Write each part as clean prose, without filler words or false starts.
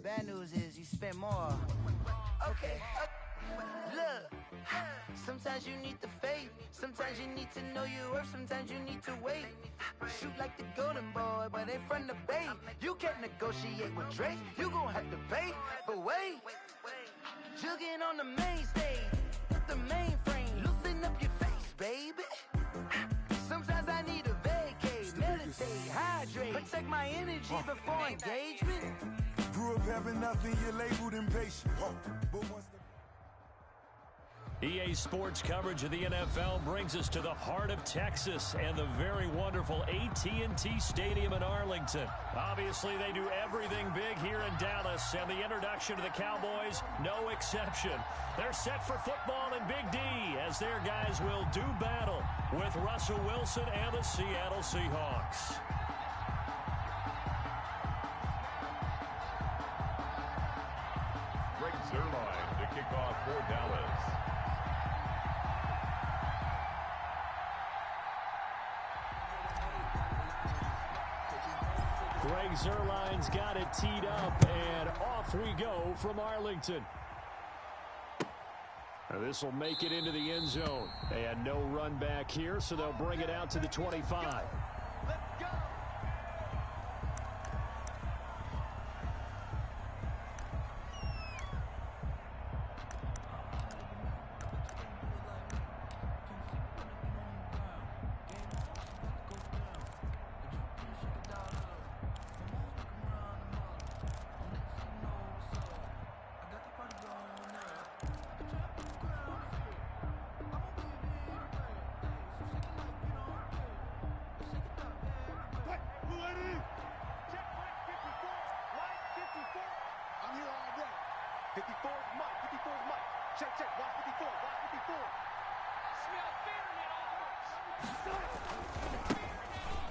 bad news is you spend more. Okay, look. Sometimes you need the faith. Sometimes you need to know your worth. Sometimes you need to wait. Shoot like the golden boy, but they from the bay. You can't negotiate with Drake. You gon' have to pay. But wait, jugging on the main stage, the mainframe. Loosen up your face, baby. Sometimes I need a vacate, meditate, hydrate, protect my energy before engagement. Grew up having nothing, you're labeled impatient. But once EA Sports coverage of the NFL brings us to the heart of Texas and the very wonderful AT&T Stadium in Arlington. Obviously, they do everything big here in Dallas, and the introduction to the Cowboys, no exception. They're set for football in Big D as their guys will do battle with Russell Wilson and the Seattle Seahawks. Greg Zuerlein to kick off for Dallas. Greg Zuerlein's got it teed up, and off we go from Arlington. This will make it into the end zone. And no run back here, so they'll bring it out to the 25. Let's go.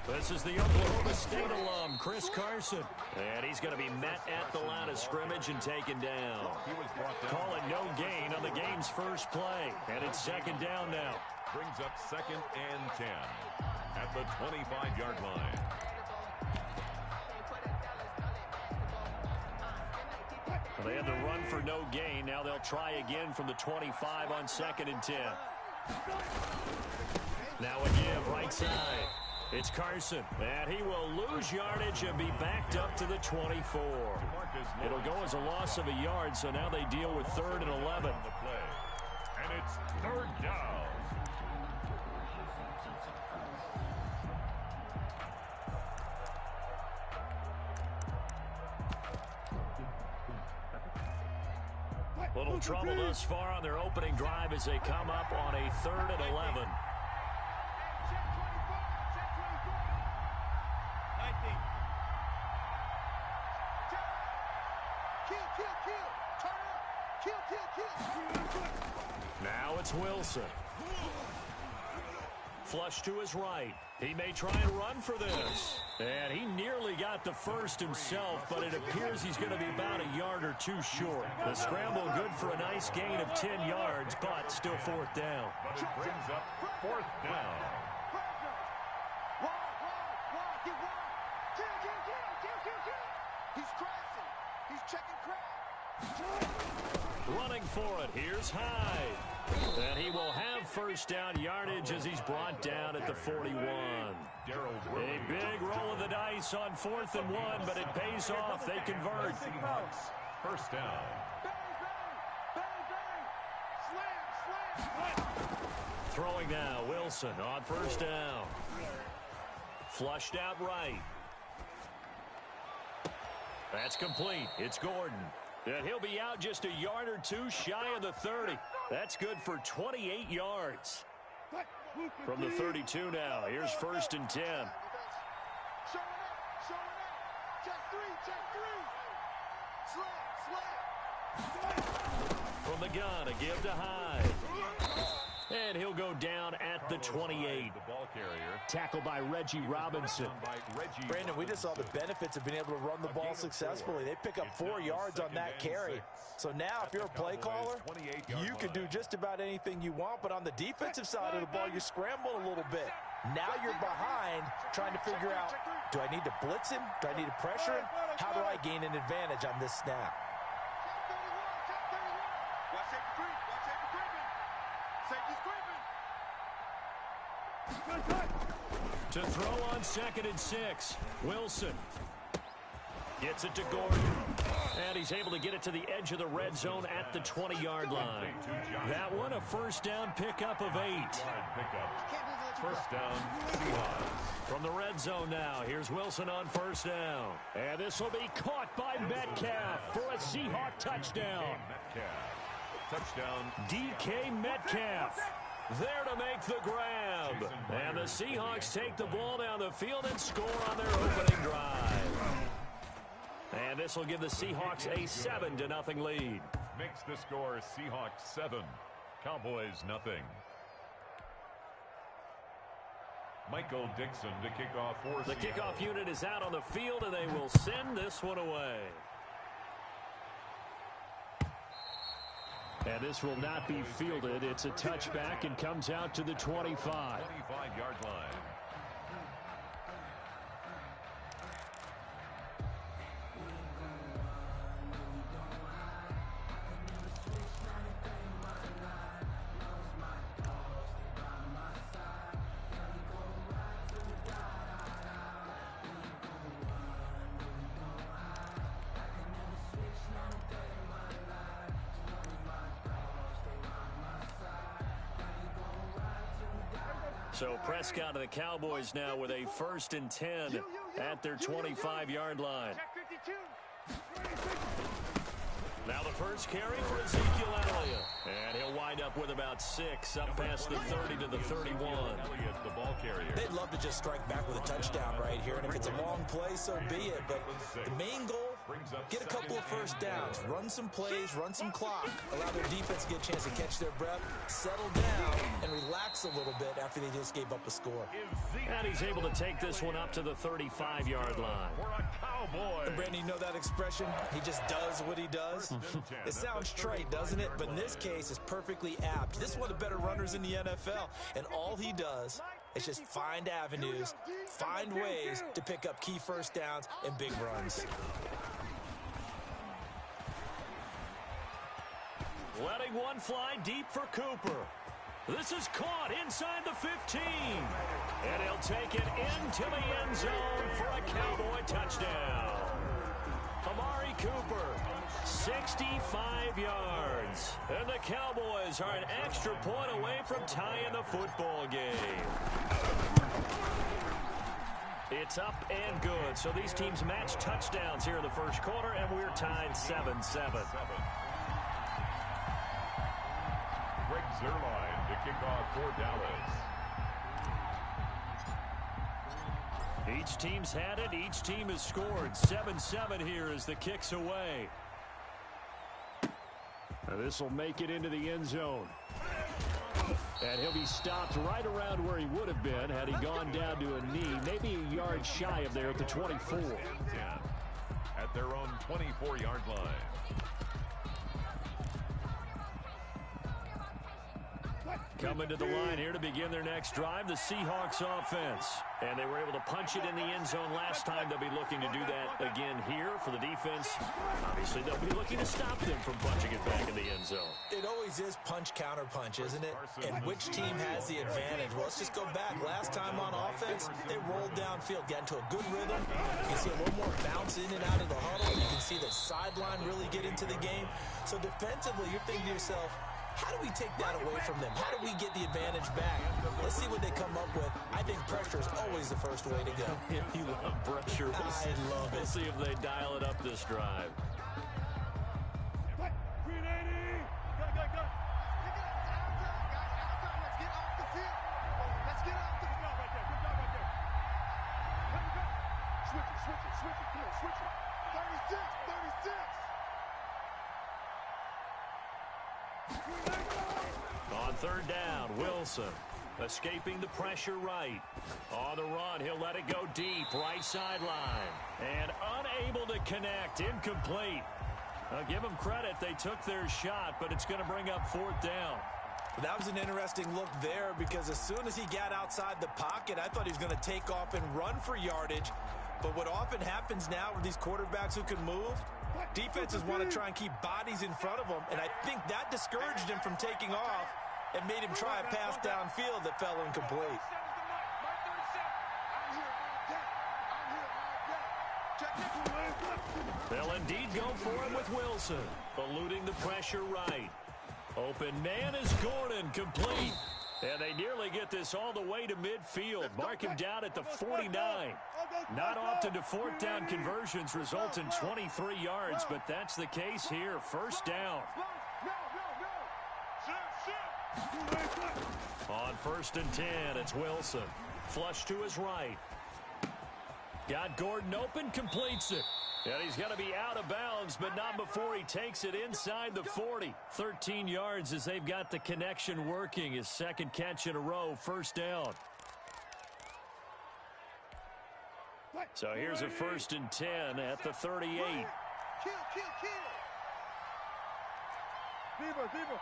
This is the Oklahoma State alum, Chris Carson. And he's going to be met at the line of scrimmage and taken down. Call it no gain on the game's first play. And it's second down now. Brings up 2nd and 10 at the 25-yard line. Well, they had the run for no gain. Now they'll try again from the 25 on 2nd and 10. Now a give right side. It's Carson, and he will lose yardage and be backed up to the 24. It'll go as a loss of a yard, so now they deal with 3rd and 11. And it's 3rd down. Little trouble thus far on their opening drive as they come up on a 3rd and 11. Now it's Wilson. Flush to his right. He may try and run for this. And he nearly got the first himself, but it appears he's going to be about a yard or two short. The scramble good for a nice gain of 10 yards, but still 4th down. But it brings up 4th down. He's crossing. He's checking crowd. Running for it. Here's Hyde. And he will have 1st down yardage as he's brought down at the 41. A big roll of the dice on 4th and 1, but it pays off. They convert. Seahawks, 1st down. Throwing now, Wilson on 1st down. Flushed out right. That's complete. It's Gordon. And he'll be out just a yard or two shy of the 30. That's good for 28 yards. From the 32 now, here's 1st and 10. Showing up. Check 3. Slam. From the gun, a give to Hyde. And he'll go down at the 28. The ball carrier. Tackled by Reggie Robinson. Brandon, we just saw the benefits of being able to run the ball successfully. They pick up 4 yards on that carry. So now if you're a play caller, you can do just about anything you want. But on the defensive side of the ball, you're scrambling a little bit. Now you're behind, trying to figure out, do I need to blitz him? Do I need to pressure him? How do I gain an advantage on this snap? Watch safety creep. Watch safety creeping. Safety's creeping. To throw on 2nd and 6, Wilson gets it to Gordon. And he's able to get it to the edge of the red zone at the 20-yard line. That one, a first down pickup of 8. First down, Seahawks. From the red zone now, here's Wilson on first down. And this will be caught by Metcalf for a Seahawk touchdown. Touchdown. DK Metcalf there to make the grab. And the Seahawks take the ball down the field and score on their opening drive. And this will give the Seahawks a 7-0 lead. Makes the score Seahawks 7, Cowboys nothing. Michael Dixon to kick off for The Seattle. kickoff unit is out on the field, and they will send this one away. And this will not be fielded. It's a touchback and comes out to the 25. 25-yard line. So Prescott and the Cowboys now with a 1st and 10 at their 25-yard line. Now the first carry for Ezekiel Elliott. And he'll wind up with about 6 up past the 30 to the 31. Elliott, the ball carrier. They'd love to just strike back with a touchdown right here, and if it's a long play, so be it. But the main goal, get a couple of first downs, run some plays, run some clock, allow their defense to get a chance to catch their breath, settle down, and relax a little bit after they just gave up a score. And he's able to take this one up to the 35-yard line. For a Cowboy. And Brandon, you know that expression? He just does what he does. It sounds trite, doesn't it? But in this case, it's perfectly apt. This is one of the better runners in the NFL, and all he does is just find avenues, find ways to pick up key first downs and big runs. Letting one fly deep for Cooper. This is caught inside the 15. And he'll take it into the end zone for a Cowboy touchdown. Amari Cooper, 65 yards. And the Cowboys are an extra point away from tying the football game. It's up and good. So these teams match touchdowns here in the first quarter, and we're tied 7-7. Greg Zuerlein to kick off for Dallas. Each team's had it. Each team has scored. 7-7 here as the kick's away. And this will make it into the end zone. And he'll be stopped right around where he would have been had he gone down to a knee, maybe a yard shy of there at the 24. At their own 24-yard line. Coming to the line here to begin their next drive, the Seahawks offense. And they were able to punch it in the end zone last time. They'll be looking to do that again here for the defense. Obviously, they'll be looking to stop them from punching it back in the end zone. It always is punch, counter punch, isn't it? And which team has the advantage? Well, let's just go back. Last time on offense, they rolled downfield, got into a good rhythm. You can see a little more bounce in and out of the huddle. You can see the sideline really get into the game. So defensively, you're thinking to yourself, how do we take that away from them? How do we get the advantage back? Let's see what they come up with. I think pressure is always the first way to go. Yeah, you love pressure. I love it. We'll see if they dial it up this drive. Green 80. Go. Pick it up. Outside, guys. Outside. Let's get off the field. Let's get off the field. Right there. Good job right there. Go. Switch it. Come on, switch it. 36. On third down, Wilson escaping the pressure right. On the run, he'll let it go deep, right sideline. And unable to connect, incomplete. I'll give them credit, they took their shot, but it's going to bring up fourth down. That was an interesting look there because as soon as he got outside the pocket, I thought he was going to take off and run for yardage. But what often happens now with these quarterbacks who can move, defenses want to try and keep bodies in front of them, and I think that discouraged him from taking off and made him try a pass downfield that fell incomplete. They'll indeed go for him with Wilson, eluding the pressure right. Open man is Gordon, complete. And they nearly get this all the way to midfield. Mark him down at the 49. Not often do fourth down conversions result in 23 yards, but that's the case here. First down. On 1st and 10, it's Wilson. Flush to his right. Got Gordon open, completes it. And he's going to be out of bounds, but not before he takes it inside the 40. 13 yards as they've got the connection working. His second catch in a row, first down. So here's a 1st and 10 at the 38. Kill. Diva.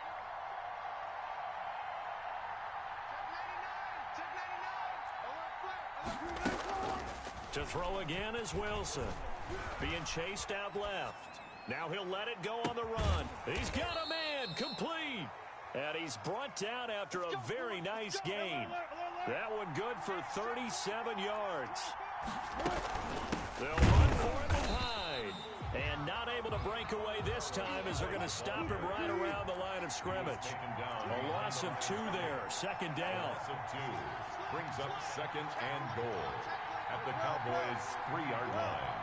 To throw again is Wilson. Being chased out left. Now he'll let it go on the run. He's got a man, complete. And he's brought down after a very nice gain. That one good for 37 yards. They'll run for him and hide. And not able to break away this time as they're going to stop him right around the line of scrimmage. A loss of 2 there, second down. Loss of 2 brings up 2nd and goal at the Cowboys' 3-yard line.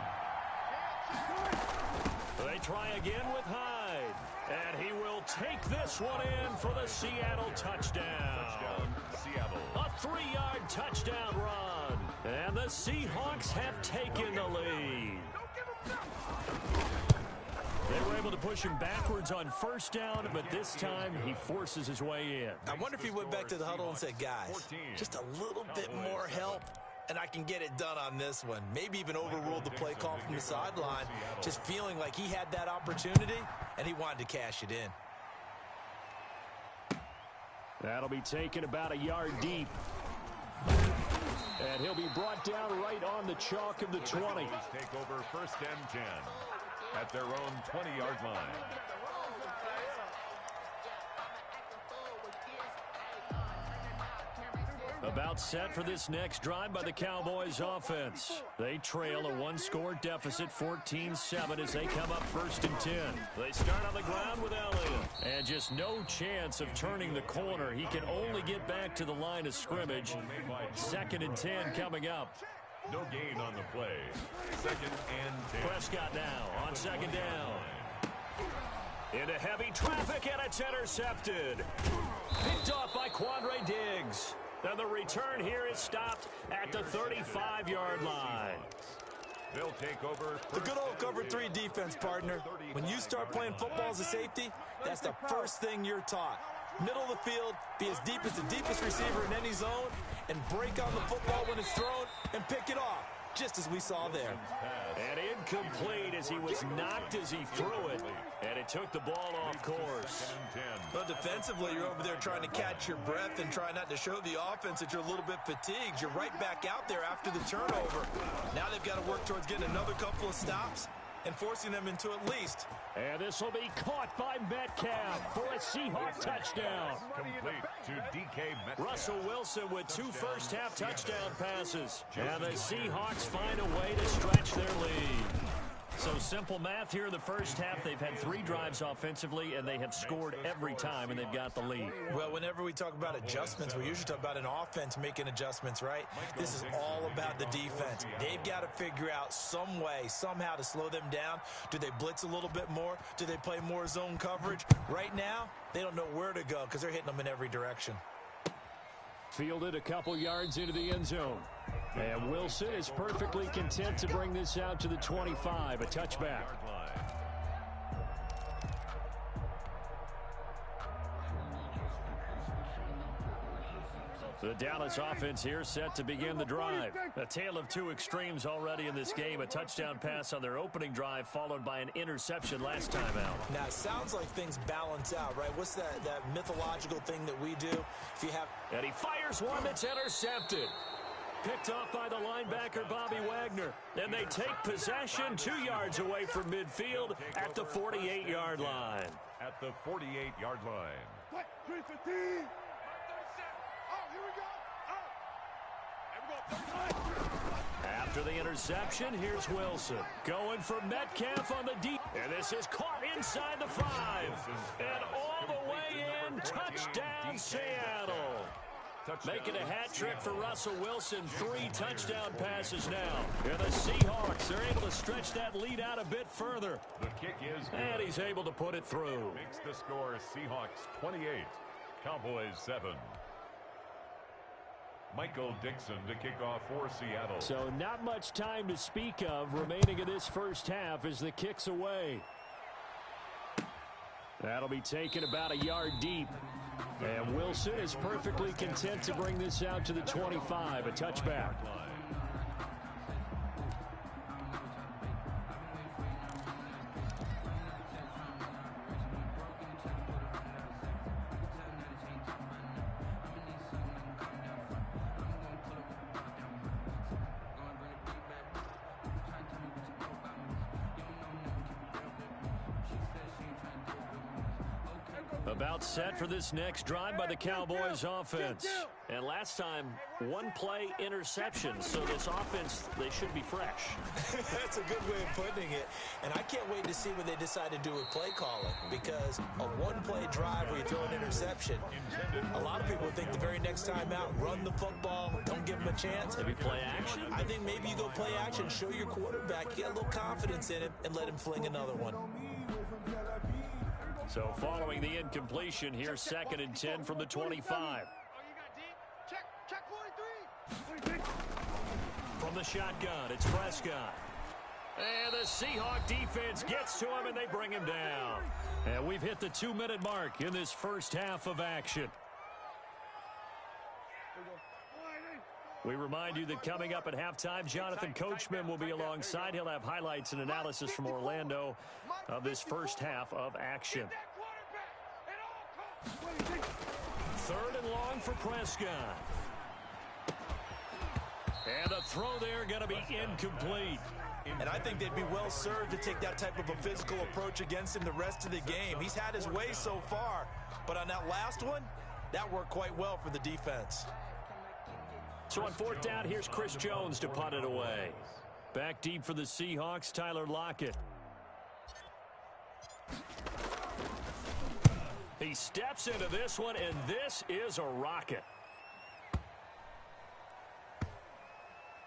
They try again with Hyde. And he will take this one in for the Seattle touchdown. Seattle. A 3-yard touchdown run. And the Seahawks have taken the lead. They were able to push him backwards on first down, but this time he forces his way in. I wonder if he went back to the huddle and said, guys, just a little bit more help, and I can get it done on this one. Maybe even overruled the play call from the sideline, just feeling like he had that opportunity, and he wanted to cash it in. That'll be taken about a yard deep. And he'll be brought down right on the chalk of the 20. Take over 1st and 10 at their own 20-yard line. About set for this next drive by the Cowboys offense. They trail a 1-score deficit, 14-7, as they come up 1st and 10. They start on the ground with Elliott. And just no chance of turning the corner. He can only get back to the line of scrimmage. 2nd and 10 coming up. No gain on the play. 2nd and 10. Prescott now on 2nd down. Into heavy traffic, and it's intercepted. Picked off by Quandre Diggs. And the return here is stopped at the 35-yard line. They'll take over. The good old cover 3 defense, partner. When you start playing football as a safety, that's the first thing you're taught. Middle of the field, be as deep as the deepest receiver in any zone, and break on the football when it's thrown and pick it off, just as we saw there. And incomplete as he was knocked as he threw it, and it took the ball off course. Well, defensively, you're over there trying to catch your breath and try not to show the offense that you're a little bit fatigued. You're right back out there after the turnover. Now they've got to work towards getting another couple of stops and forcing them into at least. And this will be caught by Metcalf for a Seahawk touchdown. Complete to DK Metcalf. Russell Wilson with 2 first-half touchdown passes. And the Seahawks find a way to stretch their lead. So simple math here in the first half. They've had 3 drives offensively, and they have scored every time, and they've got the lead. Well, whenever we talk about adjustments, we usually talk about an offense making adjustments, right? This is all about the defense. They've got to figure out some way, somehow to slow them down. Do they blitz a little bit more? Do they play more zone coverage? Right now, they don't know where to go because they're hitting them in every direction. Fielded a couple yards into the end zone. And Wilson is perfectly content to bring this out to the 25, a touchback. The Dallas offense here set to begin the drive. A tale of two extremes already in this game. A touchdown pass on their opening drive, followed by an interception last time out. Now, it sounds like things balance out, right? What's that mythological thing that we do? If you have... And he fires one that's intercepted. Picked off by the linebacker, Bobby Wagner. And they take possession 2 yards away from midfield at the 48-yard line. At the 48-yard line. 315. After the interception, here's Wilson. Going for Metcalf on the deep. And this is caught inside the 5. And all the way in, touchdown Seattle. Making a hat trick for Russell Wilson. 3 touchdown passes now. And the Seahawks are able to stretch that lead out a bit further. The kick is good. And he's able to put it through. Makes the score Seahawks 28, Cowboys 7. Michael Dixon to kick off for Seattle. So not much time to speak of remaining in this first half as the kick's away. That'll be taken about a yard deep. And Wilson is perfectly content to bring this out to the 25, a touchback. About set for this next drive by the Cowboys offense. And last time, 1 play interception. So this offense, they should be fresh. That's a good way of putting it. And I can't wait to see what they decide to do with play calling. Because a 1-play drive where you throw an interception, a lot of people think the very next time out, run the football, don't give them a chance. Maybe play action? I think maybe you go play action, show your quarterback, get a little confidence in him, and let him fling another one. So following the incompletion here, 2nd and 10 from the 25. Check 43. From the shotgun, it's Prescott. And the Seahawk defense gets to him, and they bring him down. And we've hit the 2-minute mark in this first half of action. We remind you that coming up at halftime, Jonathan Coachman will be alongside. He'll have highlights and analysis from Orlando of this first half of action. 3rd and long for Prescott. And the throw there going to be incomplete. And I think they'd be well served to take that type of a physical approach against him the rest of the game. He's had his way so far, but on that last one, that worked quite well for the defense. So on 4th down, here's Chris Jones to punt it away. Back deep for the Seahawks, Tyler Lockett. He steps into this one, and this is a rocket.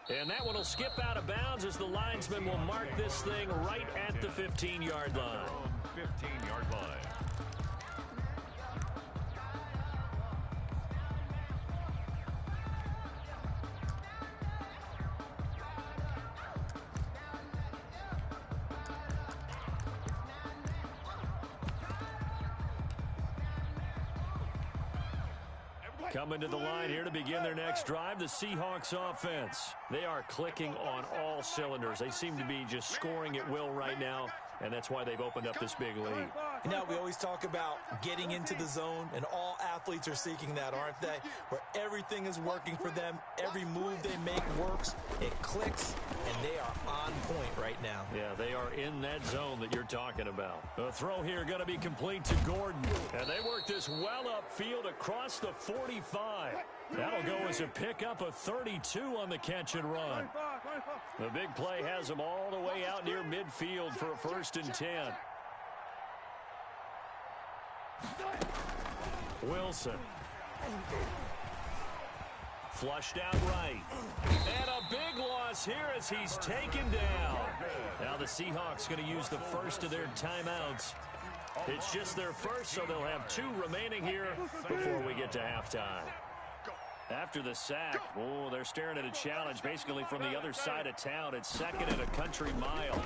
And that one will skip out of bounds as the linesman will mark this thing right at the 15-yard line. 15-yard line. Coming to the line here to begin their next drive, the Seahawks offense. They are clicking on all cylinders. They seem to be just scoring at will right now, and that's why they've opened up this big lead. You know, we always talk about getting into the zone, and all athletes are seeking that, aren't they? Where everything is working for them, every move they make works, it clicks, and they are on point right now. Yeah, they are in that zone that you're talking about. The throw here going to be complete to Gordon, and they work this well upfield across the 45. That'll go as a pickup of 32 on the catch and run. The big play has them all the way out near midfield for a 1st and 10. Wilson. Flushed out right. And a big loss here as he's taken down. Now the Seahawks going to use the first of their timeouts. It's just their first, so they'll have 2 remaining here before we get to halftime. After the sack, oh, they're staring at a challenge basically from the other side of town. It's 2nd and a country mile.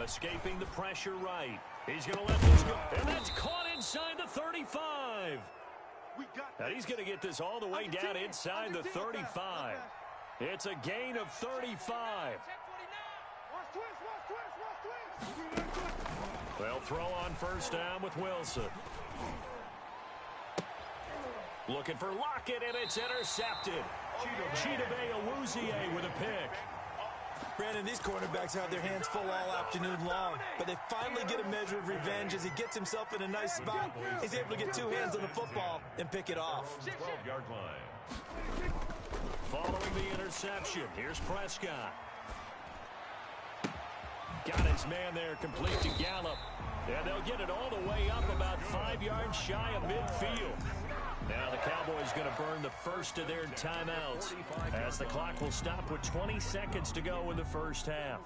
Escaping the pressure right. He's going to let this go. And that's caught inside the 35. And he's going to get this all the way down inside the 35. It's a gain of 35. They'll throw on first down with Wilson. Looking for Lockett, and it's intercepted. Chidobe with a pick. Brandon, these quarterbacks have their hands full all afternoon long, but they finally get a measure of revenge as he gets himself in a nice spot. He's able to get two hands on the football and pick it off. 12-yard line. Following the interception, here's Prescott. Got his man there, complete to Gallup. And they'll get it all the way up about 5 yards shy of midfield. Now the Cowboys going to burn the first of their timeouts as the clock will stop with 20 seconds to go in the first half.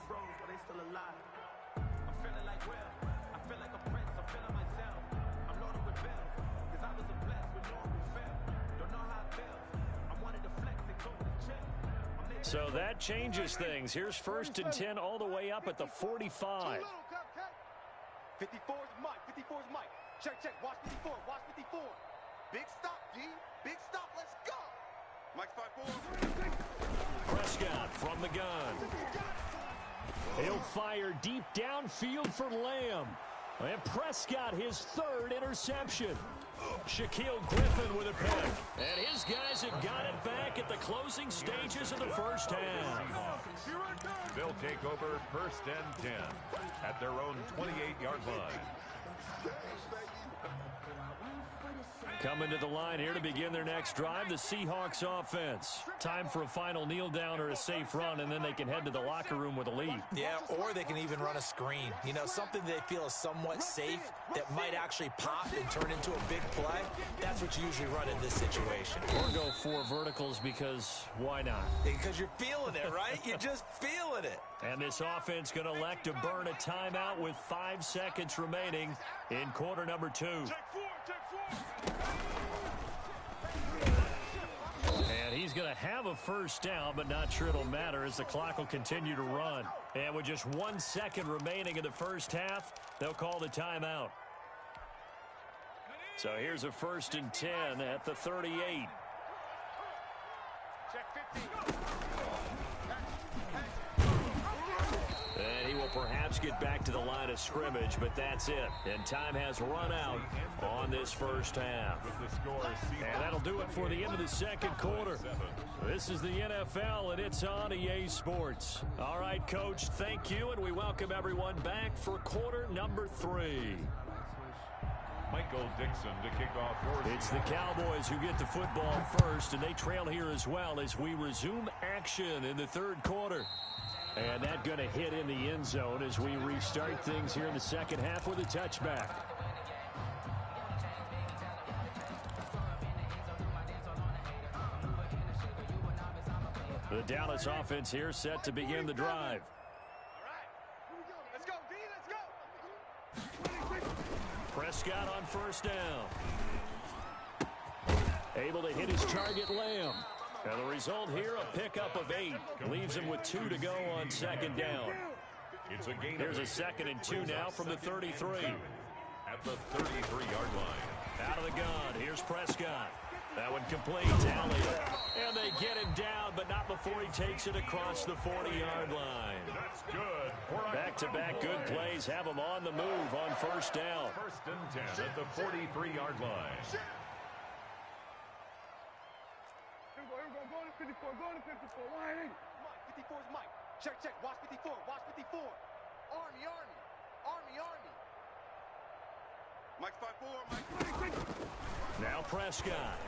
So that changes things. Here's first and 10 all the way up at the 45. 54's Mike. 54's Mike. Check. Watch 54. Watch 54. Big stop, D. Big stop. Let's go. Mike's 5-4. Prescott from the gun. He'll fire deep downfield for Lamb. And Prescott, his third interception. Shaquille Griffin with a pick. And his guys have got it back at the closing stages of the first half. They'll take over first and 10 at their own 28-yard line. Coming to the line here to begin their next drive, the Seahawks offense. Time for a final kneel down or a safe run, and then they can head to the locker room with a lead. Yeah, or they can even run a screen. You know, something they feel is somewhat safe that might actually pop and turn into a big play. That's what you usually run in this situation. Or go 4 verticals because why not? Because you're feeling it, right? You're just feeling it. And this offense going to elect to burn a timeout with 5 seconds remaining in quarter number 2. And he's going to have a first down, but not sure it'll matter as the clock will continue to run. And with just 1 second remaining in the first half, they'll call the timeout. So here's a first and 10 at the 38. And he will perhaps get back to the line of scrimmage, but that's it. And time has run out on this first half. And that'll do it for the end of the second quarter. This is the NFL, and it's on EA Sports. All right, Coach, thank you, and we welcome everyone back for quarter number 3. Michael Dixon to kick off. It's the Cowboys who get the football first, and they trail here as well as we resume action in the third quarter. And that going to hit in the end zone as we restart things here in the second half with a touchback. The Dallas offense here set to begin the drive. Let's go, D. Let's go. Prescott on first down. Able to hit his target, Lamb. And the result here, a pickup of 8. Leaves him with 2 to go on second down. It's a gain. Here's a second and 2 now from the 33. At the 33-yard line. Out of the gun, here's Prescott. That one complete, Elliott. And they get him down, but not before he takes it across the 40-yard line. That's good. Back-to-back good plays have him on the move on first down. First and 10 at the 43-yard line. Go to 54. Go to 54. Why? Mike, 54's Mike. Check. Watch 54. Watch 54. Army. Mike's 5-4. Mike. Now Prescott.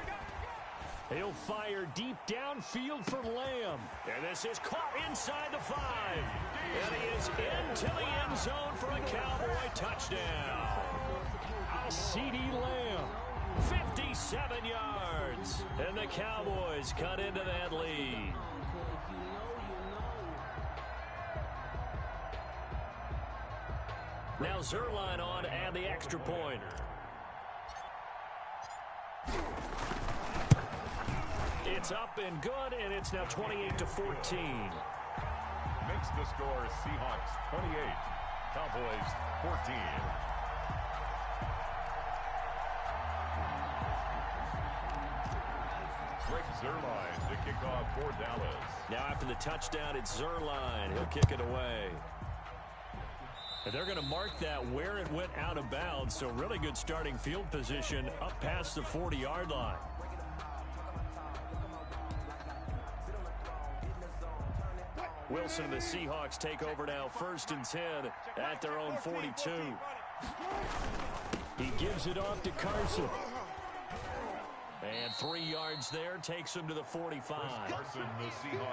He'll fire deep downfield for Lamb. And this is caught inside the 5. And he is into the end zone for a Cowboy touchdown. CeeDee Lamb, 57 yards. And the Cowboys cut into that lead. Now Zerline on and the extra point. It's up and good, and it's now 28-14. Makes the score Seahawks 28, Cowboys 14. Greg Zuerlein to kick off for Dallas. Now after the touchdown, it's Zuerlein. He'll kick it away. And they're going to mark that where it went out of bounds, so really good starting field position up past the 40-yard line. Wilson and the Seahawks take over now, 1st and 10 at their own 42. He gives it off to Carson. And 3 yards there takes him to the 45.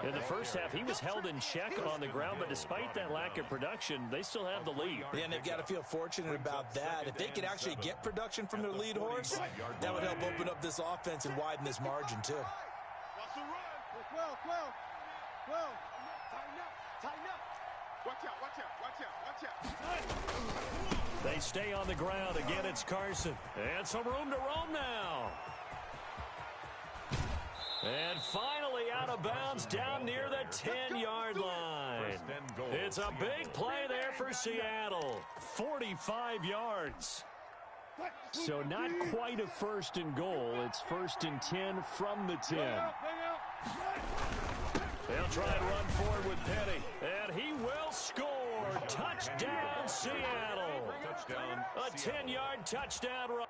In the first half, he was held in check on the ground, but despite that lack of production, they still have the lead. Yeah, and they've got to feel fortunate about that. If they could actually get production from their lead horse, that would help open up this offense and widen this margin, too. They stay on the ground. Again, it's Carson. And some room to roam now. And finally out of bounds down near the 10-yard line. It's a big play there for Seattle. 45 yards. So not quite a 1st and goal. It's 1st and 10 from the 10. They'll try and run forward with Petty. And he will score. Touchdown, Seattle. A 10-yard touchdown run.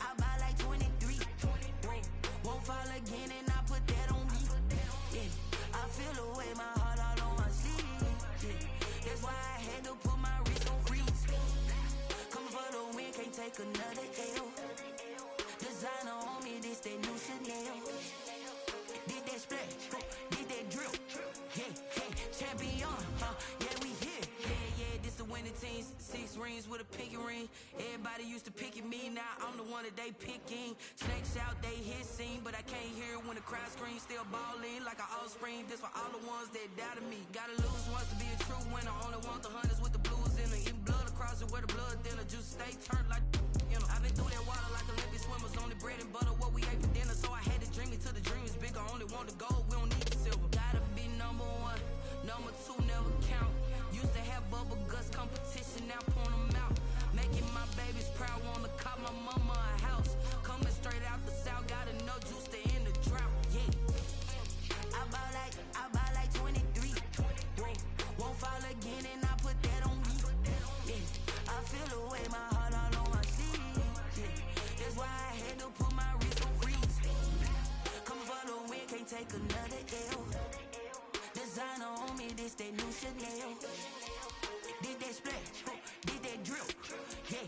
I buy like 23. Won't fall again and I put that on me. Yeah, I feel the way my heart all on my sleeve. Yeah, that's why I had to put my wrist on freeze. Coming for the win, can't take another L. Designer on me, this that new Chanel. Did that splash, did that drill. Yeah, champion, yeah, we here. Yeah, this the winning team. 6 rings with a pinky ring. Everybody used to pick at me, now I'm the one that they picking. Snakes out, they hit scene, but I can't hear it when the crowd screams. Still balling like an offspring. This for all the ones that doubted me. Gotta lose once to be a true winner. Only want the hunters with the blues in it. Even blood across it where the blood thinner. Juice stay turned like, you know. I've been through that water like Olympic swimmers. Only bread and butter, what we ate for dinner. So I had to dream it till the dream is bigger. Only want the gold, we don't need the silver. Gotta be number 1, number 2 never count. Used to have bubble guts competition, now point them out. Making my babies proud, wanna cop my mama a house. Coming straight out the south, gotta know juice to end the drought. Yeah, I buy like 23. Won't fall again and I put that on me. Yeah, I feel the way my heart all on my sleeve. Yeah, that's why I had to put my wrist on freeze. Coming for the win, can't take another L. Designer on me, this that new Chanel. Did that splash, did that drill. Yeah,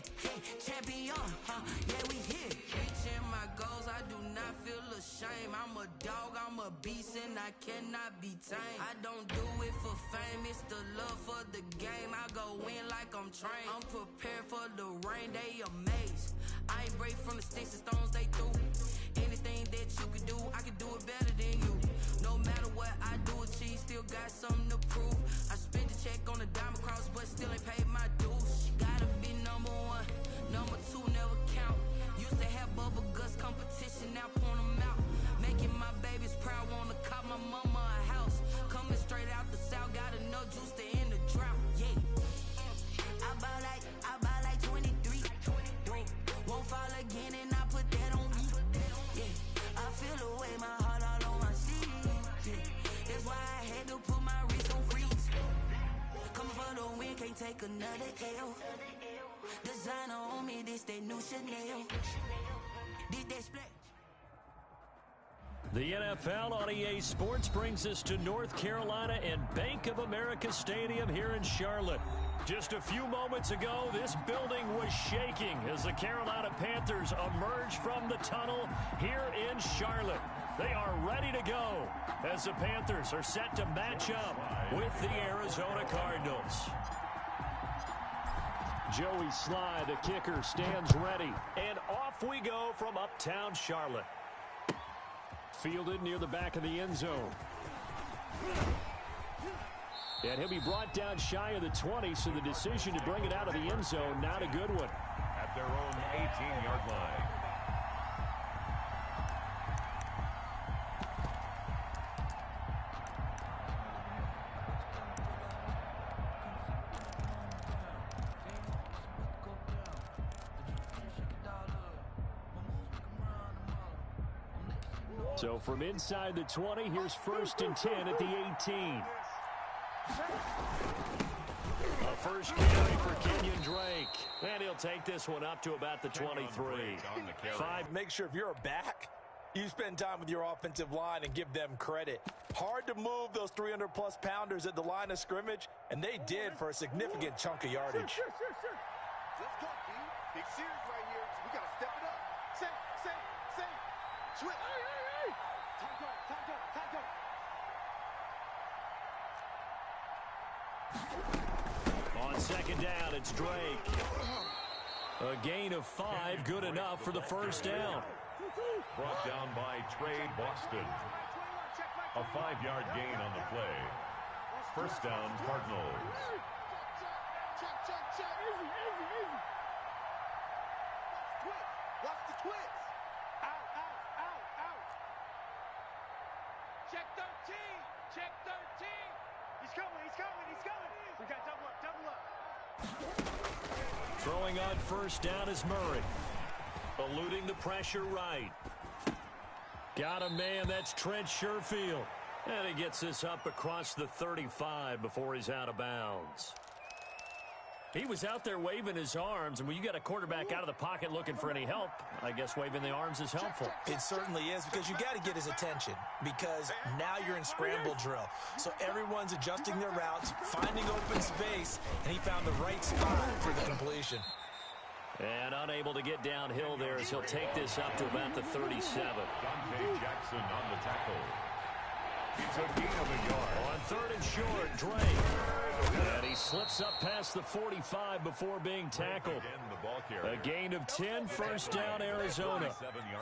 champion, yeah, we here. Reaching my goals, I do not feel ashamed. I'm a dog, I'm a beast, and I cannot be tamed. I don't do it for fame, it's the love for the game. I go in like I'm trained. I'm prepared for the rain, they amazed. I ain't break from the sticks and stones they threw. Anything that you could do, I could do it better than you. No matter what I do, achieve, still got something to prove. I spent the check on the diamond cross, but still ain't paid my dues. Gotta be number 1, number 2 never count. Used to have bubble guts competition, now point them out. Making my babies proud, wanna cop my mama a house. Coming straight out the south, gotta know juice to end the drought. Yeah, I buy like 23. Won't fall again and I put that on me. Yeah, I feel the way my heart all on my sleeve. Yeah, that's why I had to put my wrist on freeze. Coming for the win, can't take another L. Designer on me, this that new Chanel. Did that splash. The NFL on EA Sports brings us to North Carolina and Bank of America Stadium here in Charlotte. Just a few moments ago, this building was shaking as the Carolina Panthers emerged from the tunnel here in Charlotte. They are ready to go as the Panthers are set to match up with the Arizona Cardinals. Joey Sly, the kicker, stands ready. And off we go from uptown Charlotte. Fielded near the back of the end zone. And he'll be brought down shy of the 20, so the decision to bring it out of the end zone, not a good one. At their own 18-yard line. So from inside the 20, here's 1st and 10 at the 18. A first carry for Kenyon Drake. And he'll take this one up to about the 23. Make sure if you're a back, you spend time with your offensive line and give them credit. Hard to move those 300-plus pounders at the line of scrimmage, and they did for a significant chunk of yardage. Let's go, D. Big series right here. We got to step it up. Say. Switch. On 2nd down, it's Drake. A gain of 5, good enough for the 1st down. Brought down by Trey Boston. A 5-yard gain on the play. 1st down, Cardinals. Check. Easy. Watch the twist. Out. Check 13. He's coming. We got double up. Throwing on 1st down is Murray. Eluding the pressure right. Got a man, that's Trent Sherfield. And he gets this up across the 35 before he's out of bounds. He was out there waving his arms, and when you got a quarterback out of the pocket looking for any help, I guess waving the arms is helpful. It certainly is, because you got to get his attention, because now you're in scramble drill. So everyone's adjusting their routes, finding open space, and he found the right spot for the completion. And unable to get downhill there as he'll take this up to about the 37. Dante Jackson on the tackle. It's a gain of a yard. On 3rd and short, Drake. And he slips up past the 45 before being tackled. A gain of 10, 1st down, Arizona.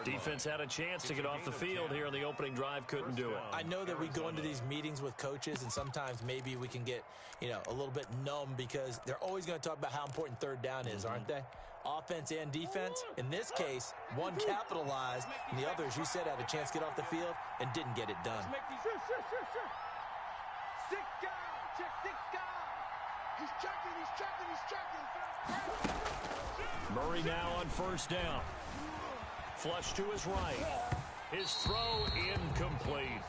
Defense had a chance to get off the field here on the opening drive, couldn't do it. I know that we go into these meetings with coaches, and sometimes maybe we can get, a little bit numb, because they're always going to talk about how important 3rd down is, aren't they? Offense and defense. In this case, one capitalized, and the other, as you said, had a chance to get off the field and didn't get it done. Murray now on 1st down. Flush to his right. His throw incomplete.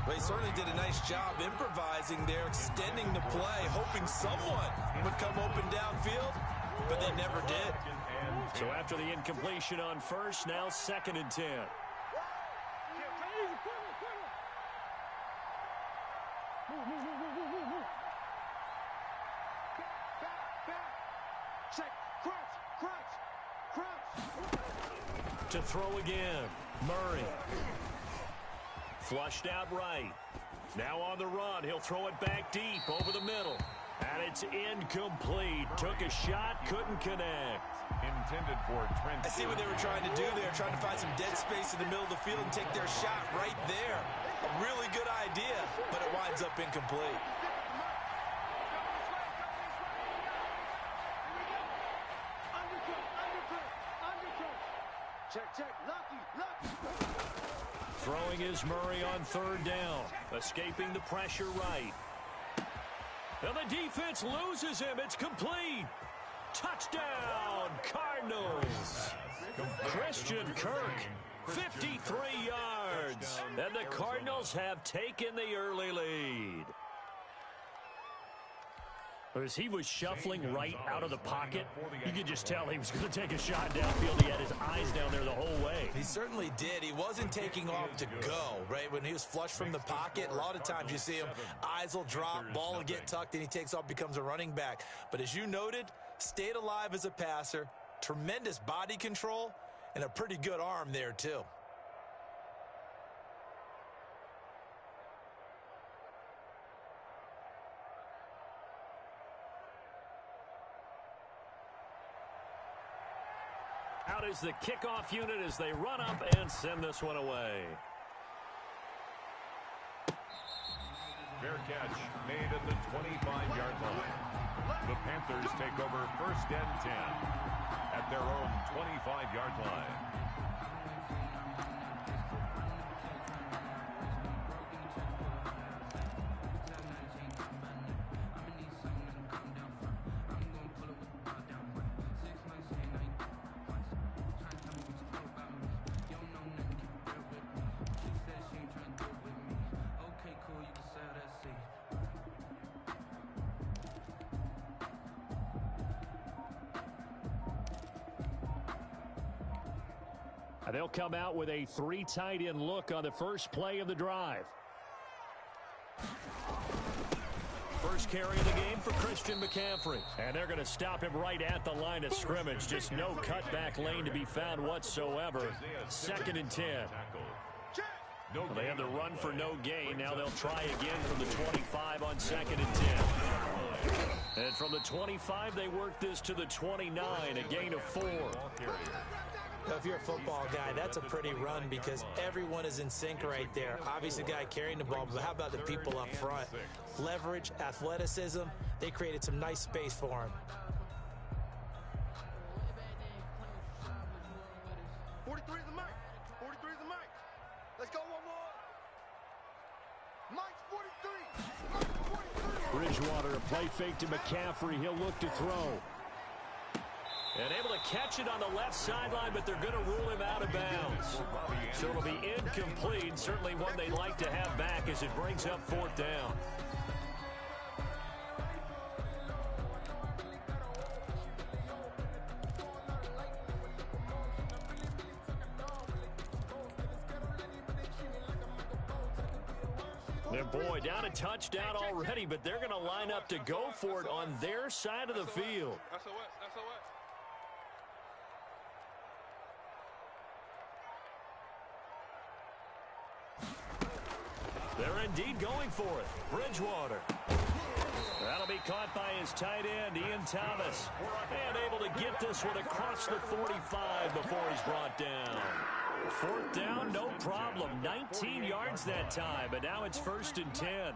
Well, he certainly did a nice job improvising there, extending the play, hoping someone would come open downfield, but they never did. So after the incompletion on 1st, now 2nd and 10. Check. Crunch. To throw again, Murray. Flushed out right. Now on the run, he'll throw it back deep over the middle. And it's incomplete. Took a shot, couldn't connect. Intended for Trent. I see what they were trying to do there, trying to find some dead space in the middle of the field and take their shot right there. A really good idea, but it winds up incomplete. Check. Lucky. Throwing is Murray on 3rd down. Escaping the pressure right. And the defense loses him. It's complete. Touchdown, Cardinals. Christian Kirk, 53 yards. And the Cardinals have taken the early lead. As he was shuffling right out of the pocket, you could just tell he was going to take a shot downfield. He had his eyes down there the whole way. He certainly did. He wasn't taking off to go, right? When he was flushed from the pocket, a lot of times you see him, eyes will drop, ball will get tucked, and he takes off, becomes a running back. But as you noted, stayed alive as a passer, tremendous body control, and a pretty good arm there, too. Out is the kickoff unit as they run up and send this one away. Fair catch made at the 25-yard line. The Panthers take over 1st and 10 at their own 25-yard line. They'll come out with a 3 tight end look on the first play of the drive. First carry of the game for Christian McCaffrey. And they're going to stop him right at the line of scrimmage. Just no cutback lane to be found whatsoever. 2nd and 10. Well, they had the run for no gain. Now they'll try again from the 25 on 2nd and 10. And from the 25, they work this to the 29, a gain of 4. If you're a football guy, that's a pretty run because everyone is in sync right there. Obviously, the guy carrying the ball, but how about the people up front? Leverage, athleticism, they created some nice space for him. 43 is the mic. 43 is the mic. Let's go one more. Mike's 43. Mike's 43. Bridgewater, a play fake to McCaffrey. He'll look to throw. And able to catch it on the left sideline, but they're going to rule him out of bounds. So it'll be incomplete. Certainly one they'd like to have back as it brings up 4th down. And boy, down a touchdown already, but they're going to line up to go for it on their side of the field. They're indeed going for it. Bridgewater. That'll be caught by his tight end, Ian Thomas. And able to get this one across the 45 before he's brought down. 4th down, no problem. 19 yards that time, but now it's 1st and 10.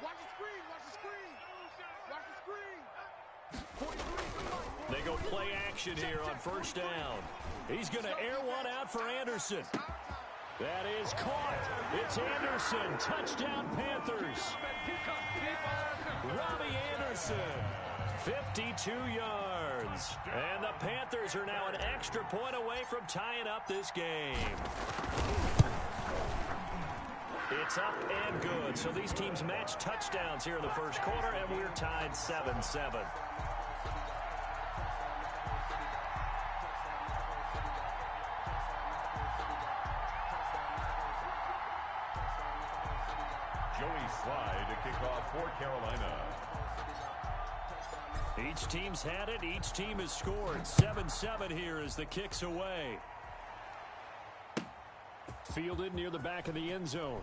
Watch the screen. Watch the screen. Watch the screen. They go play action here on 1st down. He's going to air one out for Anderson. That is caught. It's Anderson. Touchdown, Panthers. Robbie Anderson, 52 yards. And the Panthers are now an extra point away from tying up this game. It's up and good. So these teams match touchdowns here in the first quarter, and we're tied 7-7. Slide to kick off for Carolina. Each team's had it. Each team has scored. 7-7 here as the kick's away. Fielded near the back of the end zone.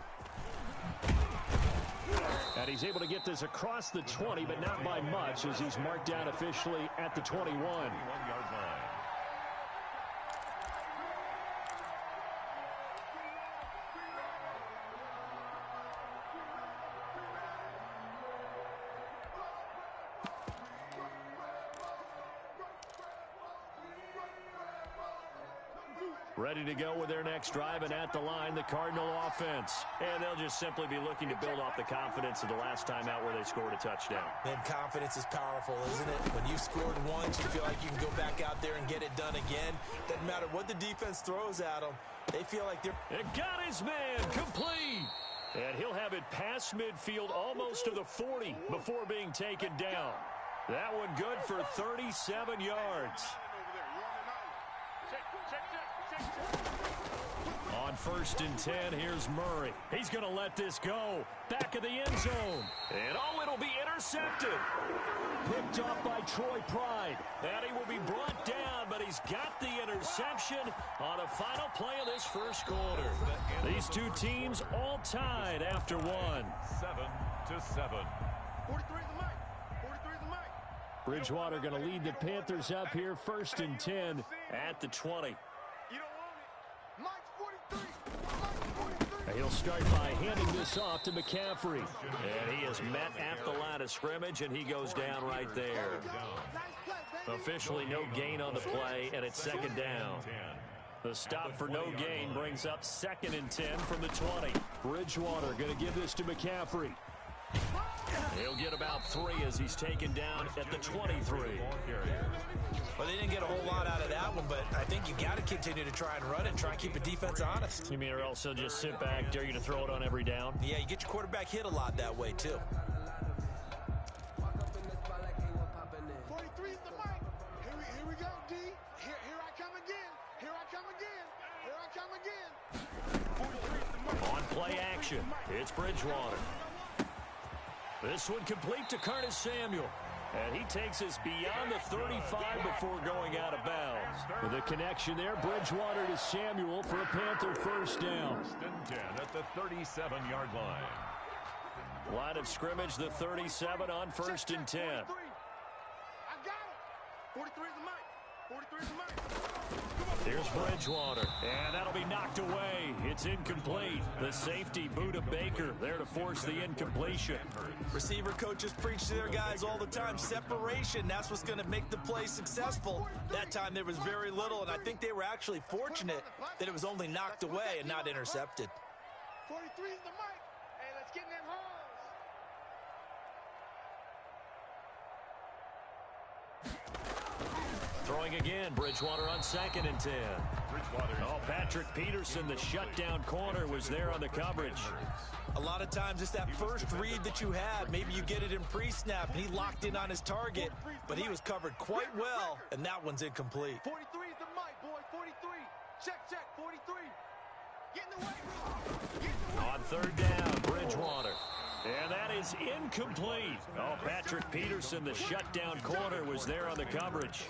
And he's able to get this across the 20, but not by much as he's marked down officially at the 21. 21-yard line. Ready to go with their next drive, and at the line, the Cardinal offense. And they'll just simply be looking to build off the confidence of the last time out where they scored a touchdown. And confidence is powerful, isn't it? When you've scored once, you feel like you can go back out there and get it done again. Doesn't matter what the defense throws at them. They feel like they're... It got his man complete. And he'll have it past midfield almost to the 40 before being taken down. That one good for 37 yards. On 1st and 10, here's Murray. He's going to let this go. Back of the end zone. And oh, it'll be intercepted. Picked up by Troy Pride. And he will be brought down, but he's got the interception on the final play of this first quarter. These two teams all tied after one. 7-7. 43 is the mic. 43 is the mic. Bridgewater going to lead the Panthers up here 1st and 10 at the 20. He'll start by handing this off to McCaffrey. And he is met at the line of scrimmage, and he goes down right there. Officially no gain on the play, and it's second down. The stop for no gain brings up 2nd and 10 from the 20. Bridgewater going to give this to McCaffrey. He'll get about 3 as he's taken down at the 23. Well, they didn't get a whole lot out of that one, but I think you got to continue to try and run it, try and keep the defense honest. You mean or else he'll just sit back, dare you to throw it on every down? Yeah, you get your quarterback hit a lot that way, too. 43's the mic. Here we go, D. Here I come again. Here I come again. Here I come again. 43's the mic. On play action, it's Bridgewater. This one complete to Curtis Samuel. And he takes us beyond the 35 before going out of bounds. With a connection there, Bridgewater to Samuel for a Panther first down. 1st and 10 at the 37-yard line. Line of scrimmage, the 37 on 1st and 10. I got it. 43's the mic. 43's the mic. Here's Bridgewater, and that'll be knocked away. It's incomplete. The safety, Buda Baker, there to force the incompletion. Receiver coaches preach to their guys all the time. Separation, that's what's going to make the play successful. That time there was very little, and I think they were actually fortunate that it was only knocked away and not intercepted. 43's the mic. Hey, let's get in them holes. Throwing again, Bridgewater on 2nd and 10. Oh, Patrick Peterson, the shutdown corner, was there on the coverage. A lot of times it's that first read that you have. Maybe you get it in pre-snap, and he locked in on his target, but he was covered quite well, and that one's incomplete. 43's the mic, boy. 43. Check, 43. Get in the way, bro. On 3rd down, Bridgewater. And that is incomplete. Oh, Patrick Peterson, the shutdown corner, was there on the coverage.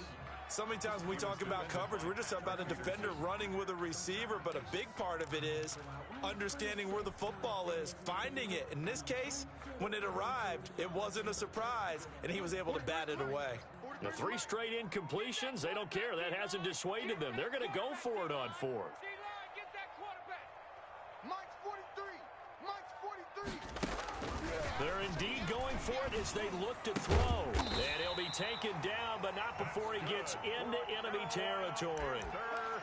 So many times when we talk about coverage, we're just about a defender running with a receiver, but a big part of it is understanding where the football is, finding it. In this case, when it arrived, it wasn't a surprise, and he was able to bat it away. The 3 straight incompletions, they don't care. That hasn't dissuaded them. They're going to go for it on 4th. Get that quarterback. Mike's 43. Mike's 43. They're indeed going for it as they look to throw. And he'll be taken down, but not before he gets into enemy territory.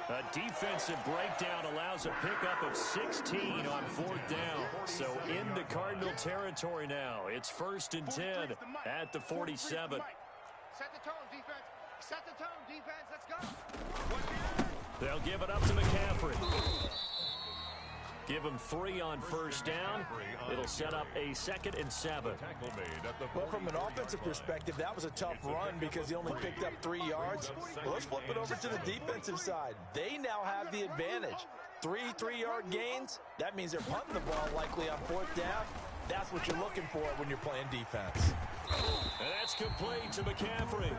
A defensive breakdown allows a pickup of 16 on 4th down. So into Cardinal territory now. It's 1st and 10 at the 47. Set the tone, defense. Set the tone, defense. Let's go. They'll give it up to McCaffrey. Give him 3 on 1st down. It'll set up a 2nd and 7. Well, from an offensive perspective, that was a tough run because he only picked up 3 yards. Well, let's flip it over to the defensive side. They now have the advantage. 3 3-yard gains. That means they're punting the ball likely on 4th down. That's what you're looking for when you're playing defense. And that's complete to McCaffrey.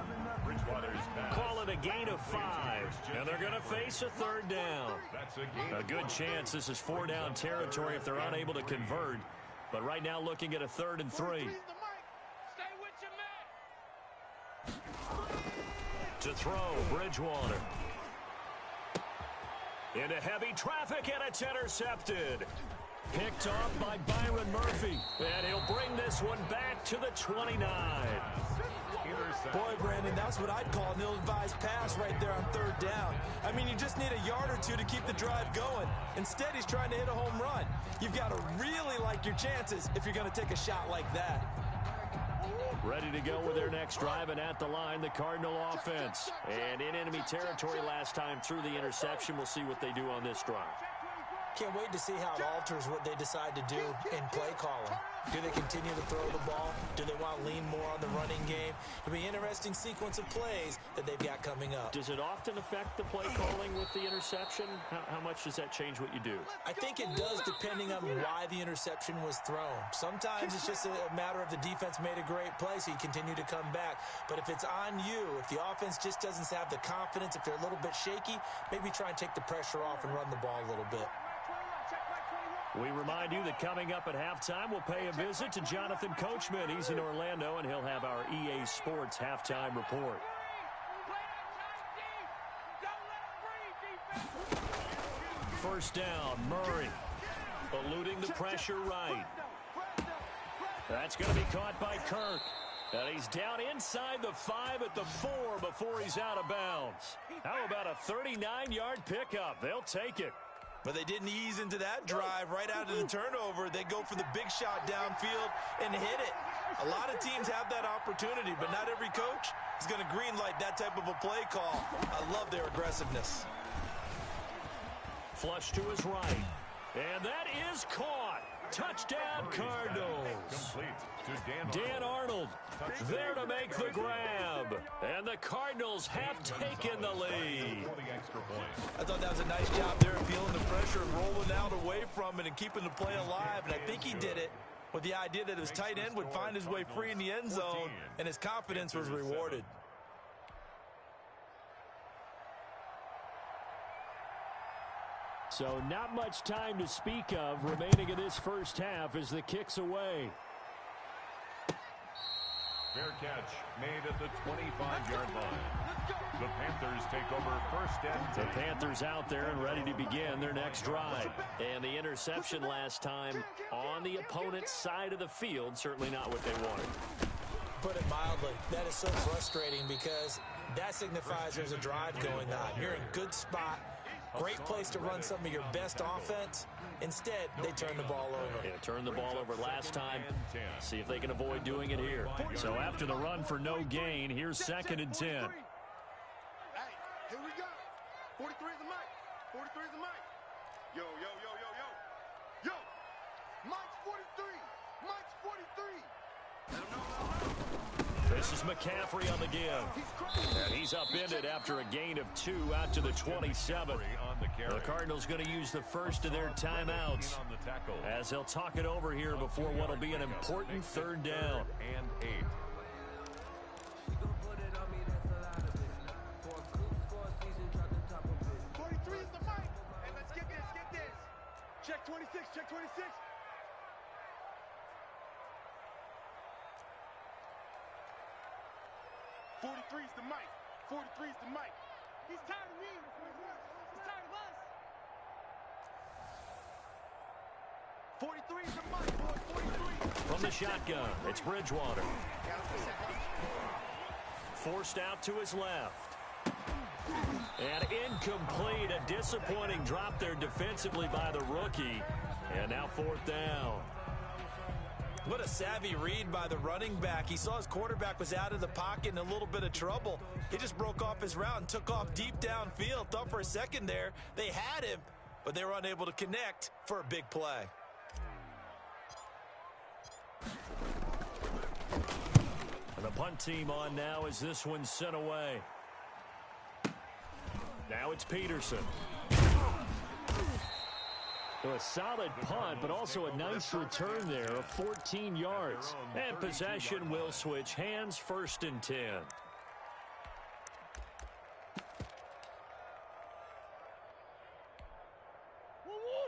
Call it a gain of 5. And they're going to face a 3rd down. A good chance this is 4-down territory if they're unable to convert. But right now looking at a 3rd and 3. To throw, Bridgewater. Into heavy traffic, and it's intercepted. Picked off by Byron Murphy. And he'll bring this one back to the 29. Boy, Brandon, that's what I'd call an ill-advised pass right there on 3rd down. I mean, you just need a yard or 2 to keep the drive going. Instead, he's trying to hit a home run. You've got to really like your chances if you're going to take a shot like that. Ready to go with their next drive, and at the line, the Cardinal offense. And in enemy territory last time through the interception. We'll see what they do on this drive. Can't wait to see how it alters what they decide to do in play calling. Do they continue to throw the ball? Do they want to lean more on the running game? It'll be an interesting sequence of plays that they've got coming up. Does it often affect the play calling with the interception? How much does that change what you do? I think it does depending on why the interception was thrown. Sometimes it's just a matter of the defense made a great play, so you continue to come back. But if it's on you, if the offense just doesn't have the confidence, if they're a little bit shaky, maybe try and take the pressure off and run the ball a little bit. We remind you that coming up at halftime, we'll pay a visit to Jonathan Coachman. He's in Orlando, and he'll have our EA Sports halftime report. First down, Murray. eluding the pressure right. That's going to be caught by Kirk. And he's down inside the 5 at the 4 before he's out of bounds. How about a 39-yard pickup? They'll take it. But they didn't ease into that drive right out of the turnover. They go for the big shot downfield and hit it. A lot of teams have that opportunity, but not every coach is going to greenlight that type of a play call. I love their aggressiveness. Flush to his right. And that is caught. Touchdown, Cardinals. Dan Arnold there to make the grab. And the Cardinals have taken the lead. I thought that was a nice job there of feeling the pressure and rolling out away from it and keeping the play alive. And I think he did it with the idea that his tight end would find his way free in the end zone, and his confidence was rewarded. So not much time to speak of remaining in this first half as the kick's away. Fair catch made at the 25-yard line. The Panthers take over first and 10. The Panthers out there and ready to begin their next drive. And the interception last time on the opponent's side of the field, certainly not what they wanted. Put it mildly, that is so frustrating because that signifies there's a drive going on. You're in a good spot. Great place to run some of your best offense. Instead, they turn the ball over. Yeah, turned the ball over last time. See if they can avoid doing it here. So after the run for no gain, here's 2nd and 10. Hey, here we go. 43 is the mic. 43 is the mic. Yo, yo, yo, yo, yo. Yo, Mike's 43. Mike's 43. Let him know. This is McCaffrey on the give. And he's upended after a gain of 2 out to the 27. The Cardinals going to use the first of their timeouts as they'll talk it over here before what will be an important 3rd down. And 8. Check 26, check 26. '43's the mic. 43's the mic. He's tired of me. He's tired of us. 43's the mic, boy. 43. From the shotgun, it's Bridgewater. Forced out to his left. And incomplete. A disappointing drop there defensively by the rookie. And now 4th down. What a savvy read by the running back. He saw his quarterback was out of the pocket in a little bit of trouble. He just broke off his route and took off deep downfield. Thought for a second there they had him, but they were unable to connect for a big play. And the punt team on now as this one's sent away. Now it's Peterson. So a solid punt, but also a nice return there of 14 yards. And possession will switch hands, 1st and 10.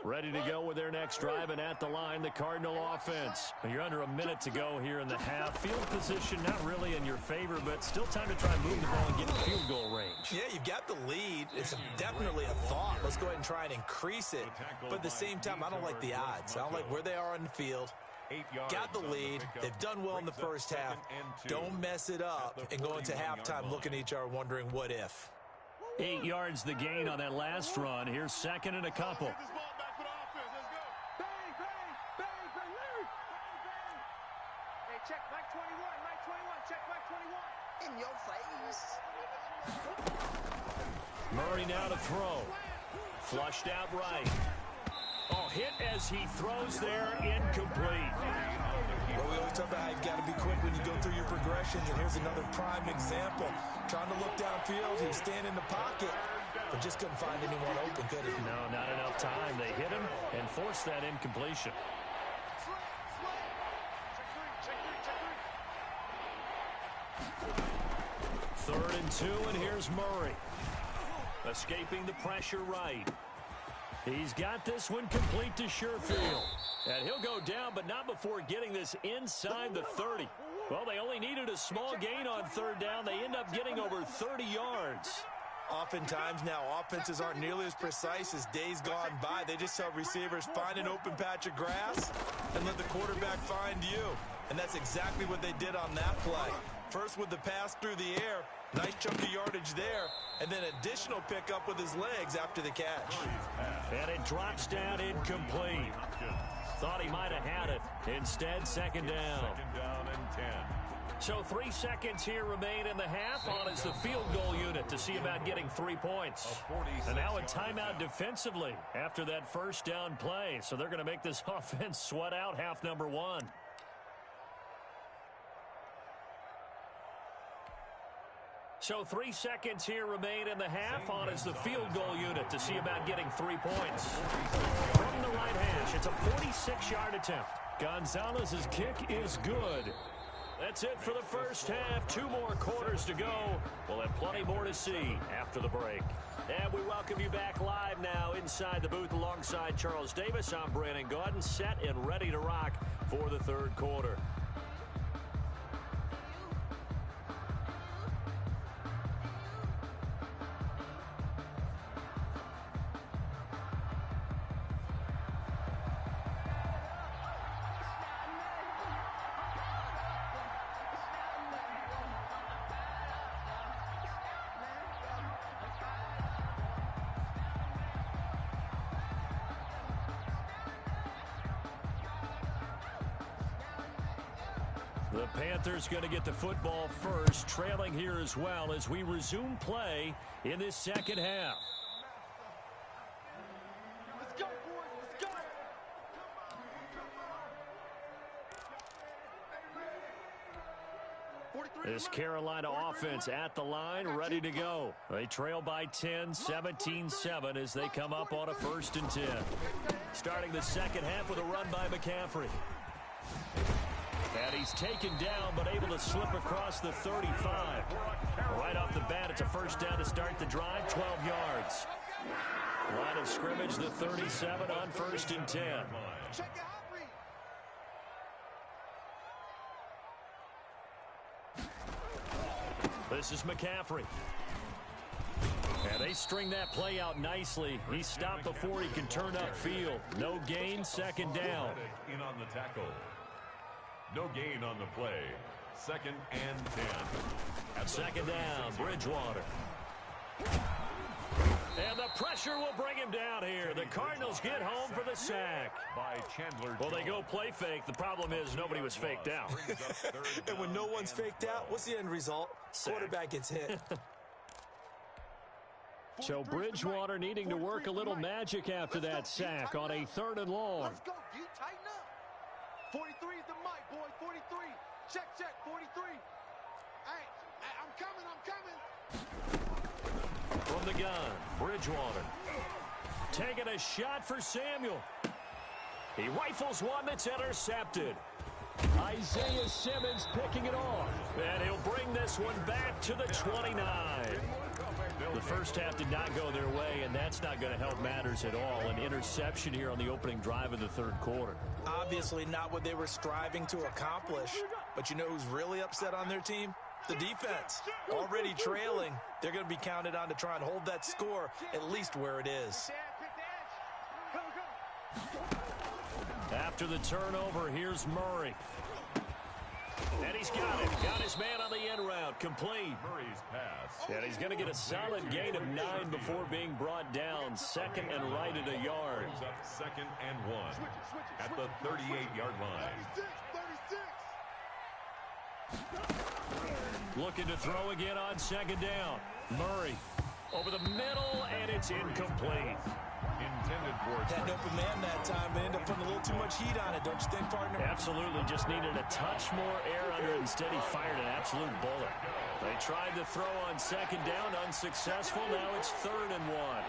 Ready to go with their next drive, and at the line, the Cardinal offense. You're under a minute to go here in the half. Field position not really in your favor, but still time to try and move the ball and get in field goal range. Yeah, you've got the lead. It's definitely a thought. Let's go ahead and try and increase it. But at the same time, I don't like the odds. I don't like where they are on the field. Got the lead. They've done well in the first half. Don't mess it up and go into halftime looking at each other wondering what if. 8 yards the gain on that last run. Here's 2nd and a couple. Check Mike 21, Mike 21, check Mike 21. In your face. Murray now to throw. Flushed out right. Oh, hit as he throws there, incomplete. Well, we always talk about how you've got to be quick when you go through your progressions, and here's another prime example. Trying to look downfield, he was standing in the pocket, but just couldn't find anyone open, could he? No, not enough time. They hit him and forced that incompletion. Third and 2, and here's Murray. Escaping the pressure right. He's got this one complete to Sherfield. And he'll go down, but not before getting this inside the 30. Well, they only needed a small gain on 3rd down. They end up getting over 30 yards. Oftentimes now, offenses aren't nearly as precise as days gone by. They just tell receivers, find an open patch of grass and let the quarterback find you. And that's exactly what they did on that play. First with the pass through the air, nice chunk of yardage there, and then additional pickup with his legs after the catch. And it drops down incomplete. Thought he might have had it. Instead, second down. Second down and 10. So 3 seconds here remain in the half on as the field goal unit to see about getting 3 points. And now a timeout defensively after that first down play. So they're going to make this offense sweat out half number 1. So 3 seconds here remain in the half on as the field goal unit to see about getting 3 points. From the right hash, it's a 46-yard attempt. Gonzalez's kick is good. That's it for the first half. 2 more quarters to go. We'll have plenty more to see after the break. And we welcome you back live now inside the booth alongside Charles Davis. I'm Brandon Gaudin, set and ready to rock for the third quarter. The Panthers going to get the football first, trailing here as well as we resume play in this second half. Let's go, boys. Let's go. This Carolina offense at the line, ready to go. They trail by 10, 17-7 as they come up on a 1st and 10. Starting the second half with a run by McCaffrey. And he's taken down, but able to slip across the 35. Right off the bat, it's a first down to start the drive, 12 yards. Line of scrimmage, the 37 on 1st and 10. This is McCaffrey. And they string that play out nicely. He stopped before he can turn upfield. No gain, second down. In on the tackle. No gain on the play. 2nd and 10. Second down, Bridgewater. And the pressure will bring him down here. The Cardinals get home for the sack. By Chandler. Well, they go play fake. The problem is nobody was faked out. And when no one's faked out, what's the end result? Quarterback gets hit. So Bridgewater needing to work a little magic after that sack on a 3rd and long. Let's go, D. Tighten up. 43 is the mic, boy. 43. Check, 43. Hey, I'm coming. From the gun, Bridgewater. Taking a shot for Samuel. He rifles one that's intercepted. Isaiah Simmons picking it off. And he'll bring this one back to the 29. The first half did not go their way, and that's not going to help matters at all. An interception here on the opening drive of the 3rd quarter. Obviously not what they were striving to accomplish. But you know who's really upset on their team? The defense. Already trailing. They're going to be counted on to try and hold that score at least where it is. After the turnover, here's Murray. And he's got it. Got his man on the end route. Complete. Murray's pass. And he's going to get a solid gain of 9 before being brought down. 2nd and right at a yard. Brings up 2nd and 1 at the 38-yard line. 36. Looking to throw again on 2nd down. Murray over the middle, and it's incomplete. Intended for Had an open man that time, but ended up putting a little too much heat on it, don't you think, partner? Absolutely. Just needed a touch more air under it. Instead, he fired an absolute bullet. They tried to throw on 2nd down, unsuccessful. Now it's 3rd and 1.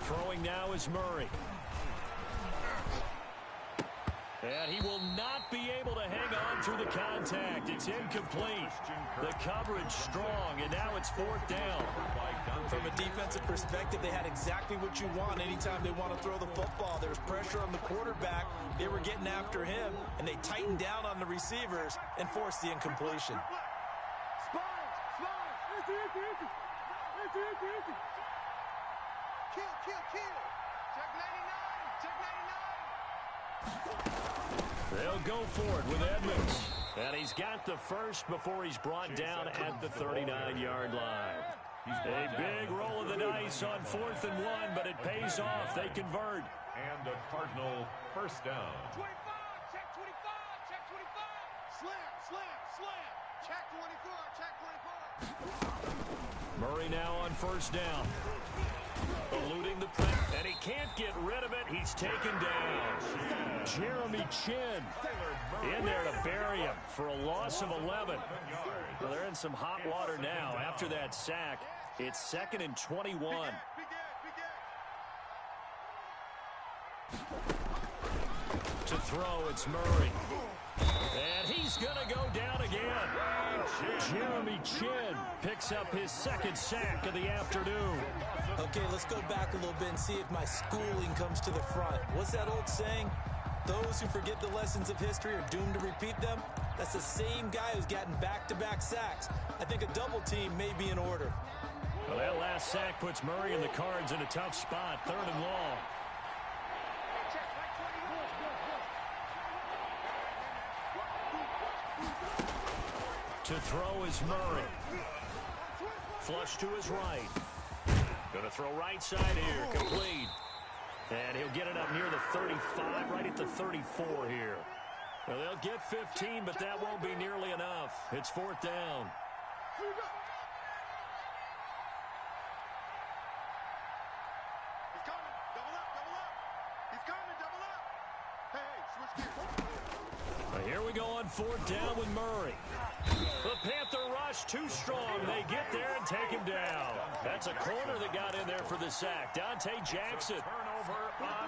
Throwing now is Murray. And he will not be able to hang on through the contact. It's incomplete. The coverage strong, and now it's 4th down. From a defensive perspective, they had exactly what you want anytime they want to throw the football. There was pressure on the quarterback. They were getting after him, and they tightened down on the receivers and forced the incompletion. Kill. Check 99. Check 99. They'll go for it with Edmonds. And he's got the first before he's brought down at the 39-yard line. A big roll of the dice on 4th and 1, but it pays off. They convert. And a Cardinal first down. 25. Check 25. Check 25. Slam. Check 24. Check 24. Murray now on first down. Eluding the press, and he can't get rid of it. He's taken down. Jeremy Chin in there to bury him for a loss of 11. Well, they're in some hot water now. After that sack, it's 2nd and 21. To throw, it's Murray. And he's going to go down again. Jeremy Chin picks up his 2nd sack of the afternoon. Okay, let's go back a little bit and see if my schooling comes to the front. What's that old saying? Those who forget the lessons of history are doomed to repeat them. That's the same guy who's gotten back-to-back sacks. I think a double team may be in order. Well, that last sack puts Murray and the Cards in a tough spot, 3rd and long. To throw is Murray. Flush to his right. Going to throw right side here, complete. And he'll get it up near the 35, right at the 34 here. Well, they'll get 15, but that won't be nearly enough. It's 4th down. He's coming. Double up. He's coming. Double up. Hey, switch gears. Well, here we go on 4th down with Murray. The Panther rush too strong. They get there and take him down. That's a corner that got in there for the sack. Dante Jackson.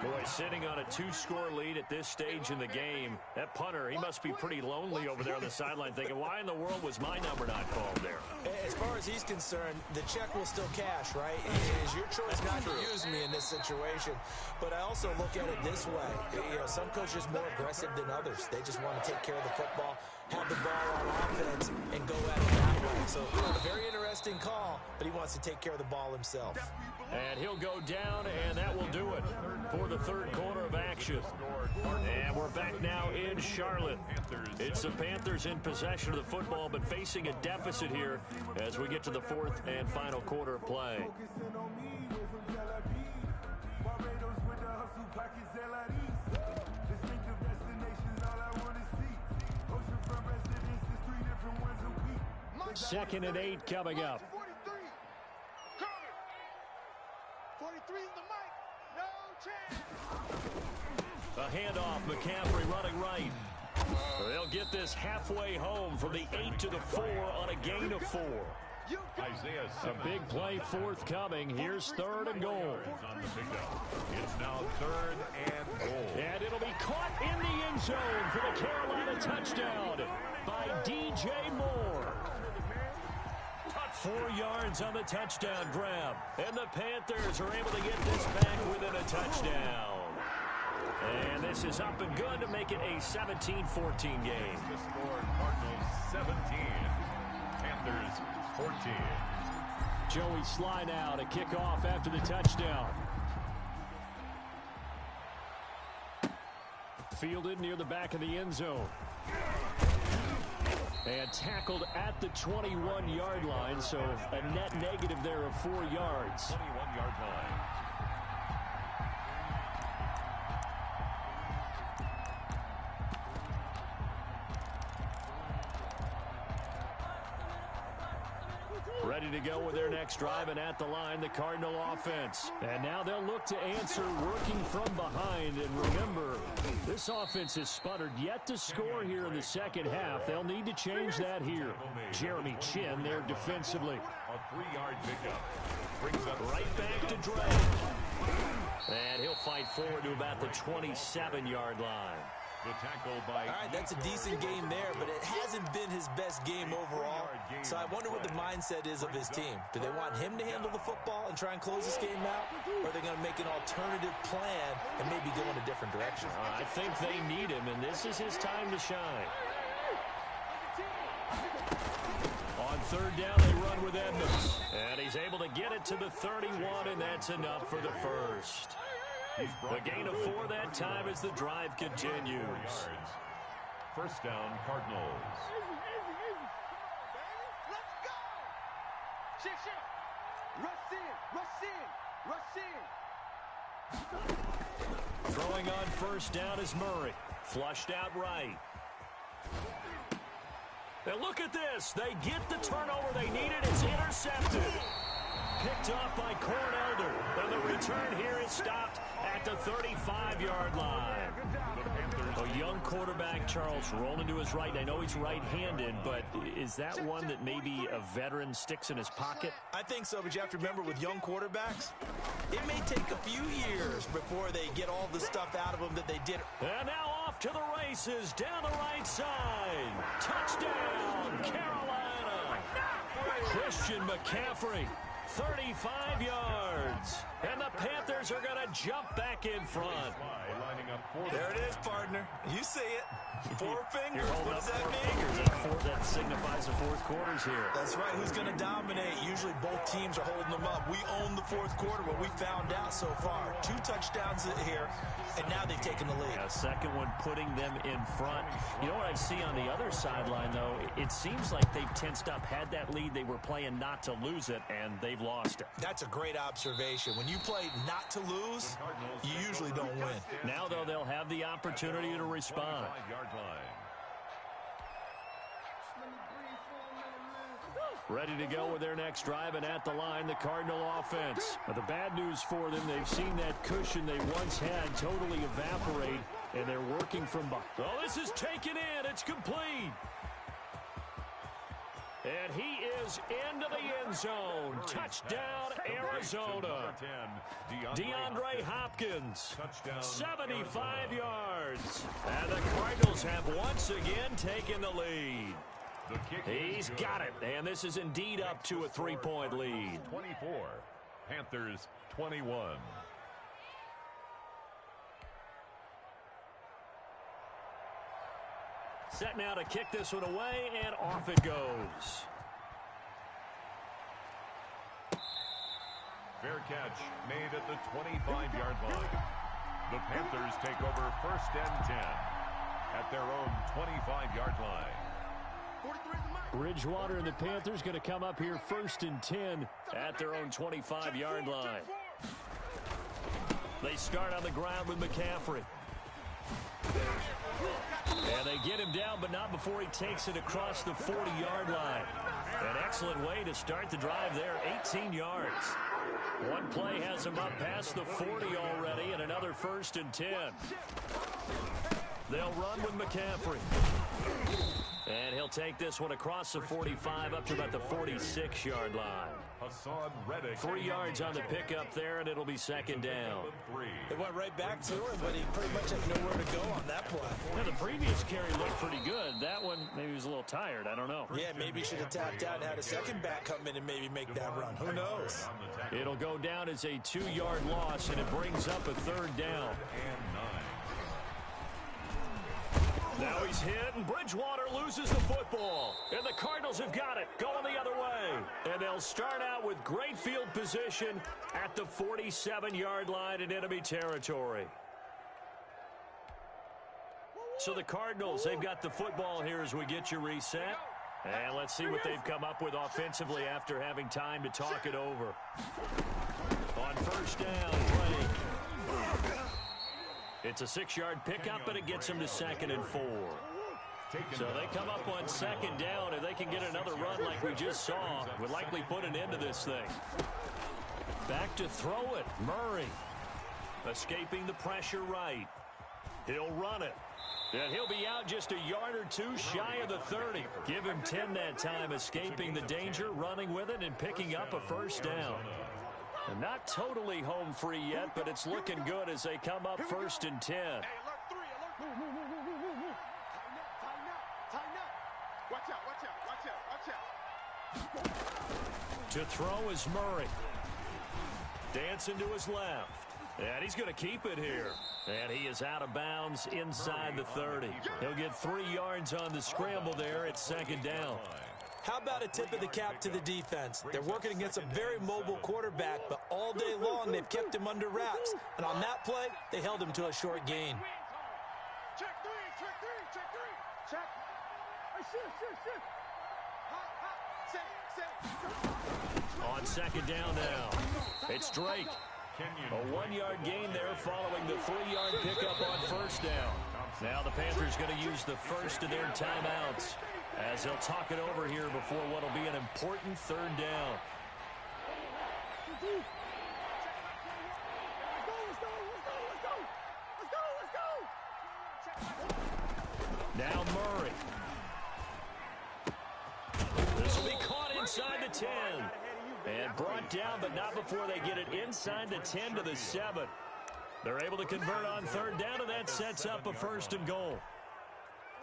Boy, sitting on a 2-score lead at this stage in the game. That punter, he must be pretty lonely over there on the sideline thinking, why in the world was my number not called there? As far as he's concerned, the check will still cash, right? It is your choice not to use me in this situation. But I also look at it this way. You know, some coaches are more aggressive than others. They just want to take care of the football, have the ball on offense, and go at it that way. So, a very interesting call, but he wants to take care of the ball himself. And he'll go down, and that will do it for the 3rd quarter of action. And we're back now in Charlotte. It's the Panthers in possession of the football, but facing a deficit here as we get to the 4th and final quarter of play. Second and 8 coming up. 43 is the mic. No chance. A handoff, McCaffrey running right. They'll get this halfway home from the 8 to the 4 on a gain of 4. Isaiah A big play forthcoming. Here's 3rd and goal. on the pickup. It's now 3rd and goal. And it'll be caught in the end zone for the Carolina touchdown by DJ Moore. 4 yards on the touchdown grab. And the Panthers are able to get this back within a touchdown. And this is up and good to make it a 17-14 game. The score, Cardinals 17, Panthers 14. Joey Sly now to kick off after the touchdown. Fielded near the back of the end zone. And tackled at the 21-yard line, so a net negative there of 4 yards. 21-yard line. Ready to go with their next drive, and at the line, the Cardinal offense. And now they'll look to answer working from behind. And remember, this offense has sputtered yet to score here in the second half. They'll need to change that here. Jeremy Chin there defensively. A 3-yard pickup. Brings up Right back to Drake. And he'll fight forward to about the 27-yard line. The tackle by... All right, that's a decent game there, but it hasn't been his best game overall. So I wonder what the mindset is of his team. Do they want him to handle the football and try and close this game out? Or are they going to make an alternative plan and maybe go in a different direction? I think they need him, and this is his time to shine. On third down, they run with Edmonds. And he's able to get it to the 31, and that's enough for the first. The gain of 4 that time as the drive continues. First down, Cardinals. Let's go! Shift. Rush in. Throwing on first down is Murray. Flushed out right. And look at this. They get the turnover they needed. It's intercepted. Picked off by Cornelder. And the return here is stopped at the 35-yard line. A young quarterback, Charles, rolling to his right. I know he's right-handed, but is that one that maybe a veteran sticks in his pocket? I think so, but you have to remember with young quarterbacks, it may take a few years before they get all the stuff out of them that they did. And now off to the races down the right side. Touchdown, Carolina. Christian McCaffrey. 35 yards. And the Panthers are going to jump back in front. There it is, partner. You see it. 4 fingers. What does that mean? That signifies the fourth quarter's here. That's right. Who's going to dominate? Usually both teams are holding them up. We own the fourth quarter, what we found out so far. 2 touchdowns here, and now they've taken the lead. A second one putting them in front. You know what I see on the other sideline, though? It seems like they've tensed up, had that lead. They were playing not to lose it, and they've lost it. That's a great observation. When you play not to lose, you usually don't win. Now, though, they'll have the opportunity to respond. Ready to go with their next drive, and at the line, the Cardinal offense. But the bad news for them, they've seen that cushion they once had totally evaporate, and they're working from behind. Oh, this is taken in. It's complete. And he is into the end zone. Touchdown, Arizona. DeAndre Hopkins, 75 yards. And the Cardinals have once again taken the lead. He's got it, and this is indeed up to a 3-point lead. 24, Panthers 21. Set now to kick this one away, and off it goes. Fair catch made at the 25-yard line. The Panthers take over first and 10 at their own 25-yard line. Bridgewater and the Panthers going to come up here first and 10 at their own 25-yard line. They start on the ground with McCaffrey. And they get him down, but not before he takes it across the 40-yard line. An excellent way to start the drive there, 18 yards. One play has him up past the 40 already, and another first and 10. They'll run with McCaffrey. And he'll take this one across the 45 up to about the 46-yard line. 3 yards on the pickup there, and it'll be second down. It went right back to him, but he pretty much had nowhere to go on that play. Yeah, the previous carry looked pretty good. That one, maybe he was a little tired. I don't know. Yeah, maybe he should have tapped out and had a second back come in and maybe make that run. Who knows? It'll go down as a 2-yard loss, and it brings up a third down. Now he's hit, and Bridgewater loses the football. And the Cardinals have got it, going the other way. And they'll start out with great field position at the 47-yard line in enemy territory. So the Cardinals, they've got the football here as we get you reset. And let's see what they've come up with offensively after having time to talk it over. On first down, Blake. It's a 6-yard pickup, but it gets them to 2nd and 4. So they come up on second down, and they can get another run like we just saw. Would likely put an end to this thing. Back to throw it. Murray escaping the pressure right. He'll run it. And he'll be out just a yard or two shy of the 30. Give him 10 that time, escaping the danger, running with it, and picking up a first down. And not totally home free yet, but it's looking good as they come up first and 10. To throw is Murray. Dancing to his left. And he's going to keep it here. And he is out of bounds inside the 30. He'll get 3 yards on the scramble there at second down. How about a tip of the cap to the defense? They're working against a very mobile quarterback, but all day long they've kept him under wraps. And on that play, they held him to a short gain. Check three, check three, check three. Check. Hey, shift. Hot. On second down now, it's Drake. A 1-yard gain there following the 3-yard pickup on first down. Now the Panthers going to use the first of their timeouts as they'll talk it over here before what will be an important third down. Now Murray. This will be caught inside the 10. And brought down, but not before they get it inside the 10 to the 7. They're able to convert on third down, and that sets up a 1st and goal.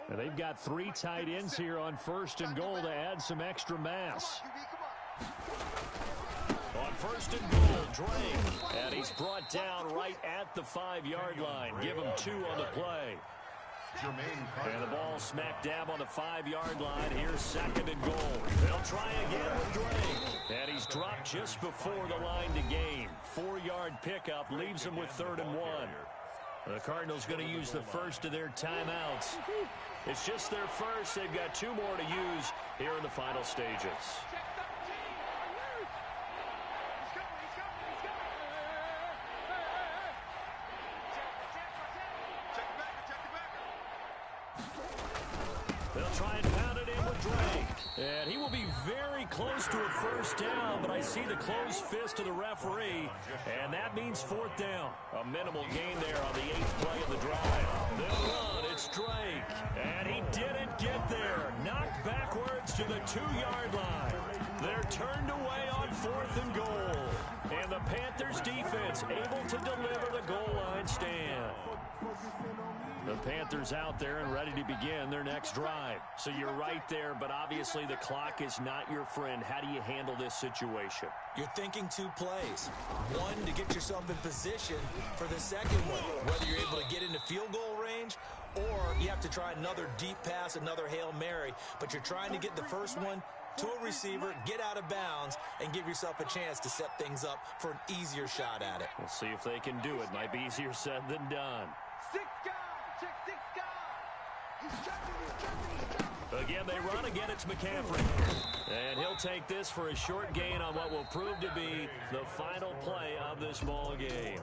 And they've got 3 tight ends here on 1st and goal to add some extra mass. On 1st and goal, Drake. And he's brought down right at the 5-yard line. Give him 2 on the play. And the ball smack dab on the 5-yard line. Here's 2nd and goal. They'll try again with Drake. And he's dropped just before the line to gain. 4-yard pickup leaves him with 3rd and 1. The Cardinals going to use the first of their timeouts. It's just their first. They've got 2 more to use here in the final stages. They'll try and pound it in with Drake. And he will be very close to a 1st down, but I see the closed fist of the referee, and that means 4th down. A minimal gain there on the 8th play of the drive. They'll run. It's Drake. And he didn't get there. Knocked backwards to the 2-yard line. They're turned away on 4th and goal. And the Panthers defense able to deliver the goal line stand. The Panthers out there and ready to begin their next drive. So you're right there, but obviously the clock is not your friend. How do you handle this situation? You're thinking 2 plays. 1 to get yourself in position for the second one, whether you're able to get into field goal range or you have to try another deep pass, another Hail Mary. But you're trying to get the first one to a receiver, get out of bounds, and give yourself a chance to set things up for an easier shot at it. We'll see if they can do it. Might be easier said than done. 6 guys. Check 6 guys. He's checking. Again, they run. Again, it's McCaffrey. And he'll take this for a short gain on what will prove to be the final play of this ball game.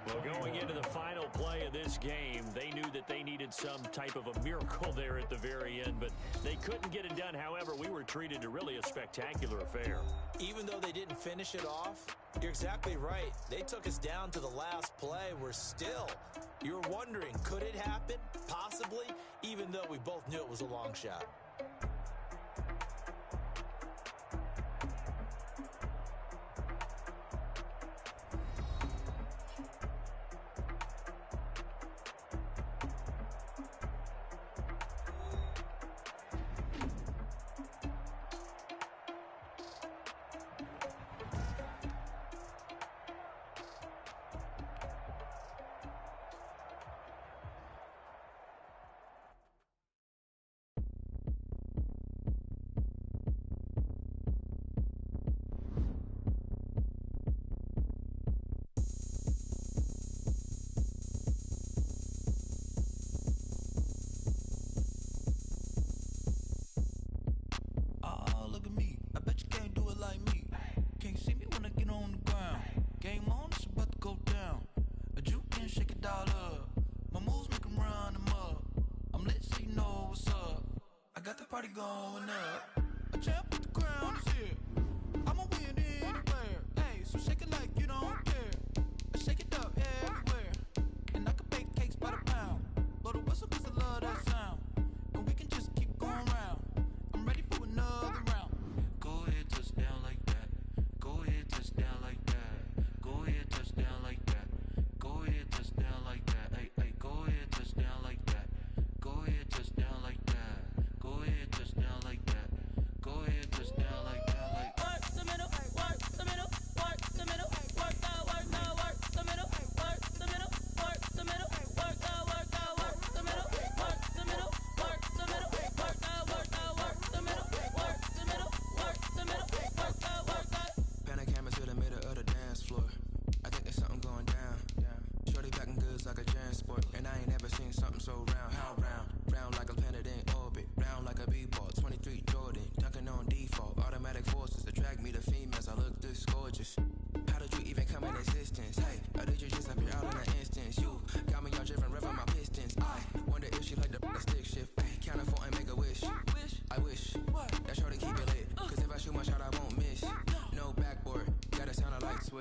Well, going into the final play of this game, they knew that they needed some type of a miracle there at the very end, but they couldn't get it done. However, we were treated to really a spectacular affair. Even though they didn't finish it off, you're exactly right. They took us down to the last play. We're still, you were wondering, could it happen? Possibly, even though we both knew it was a long shot.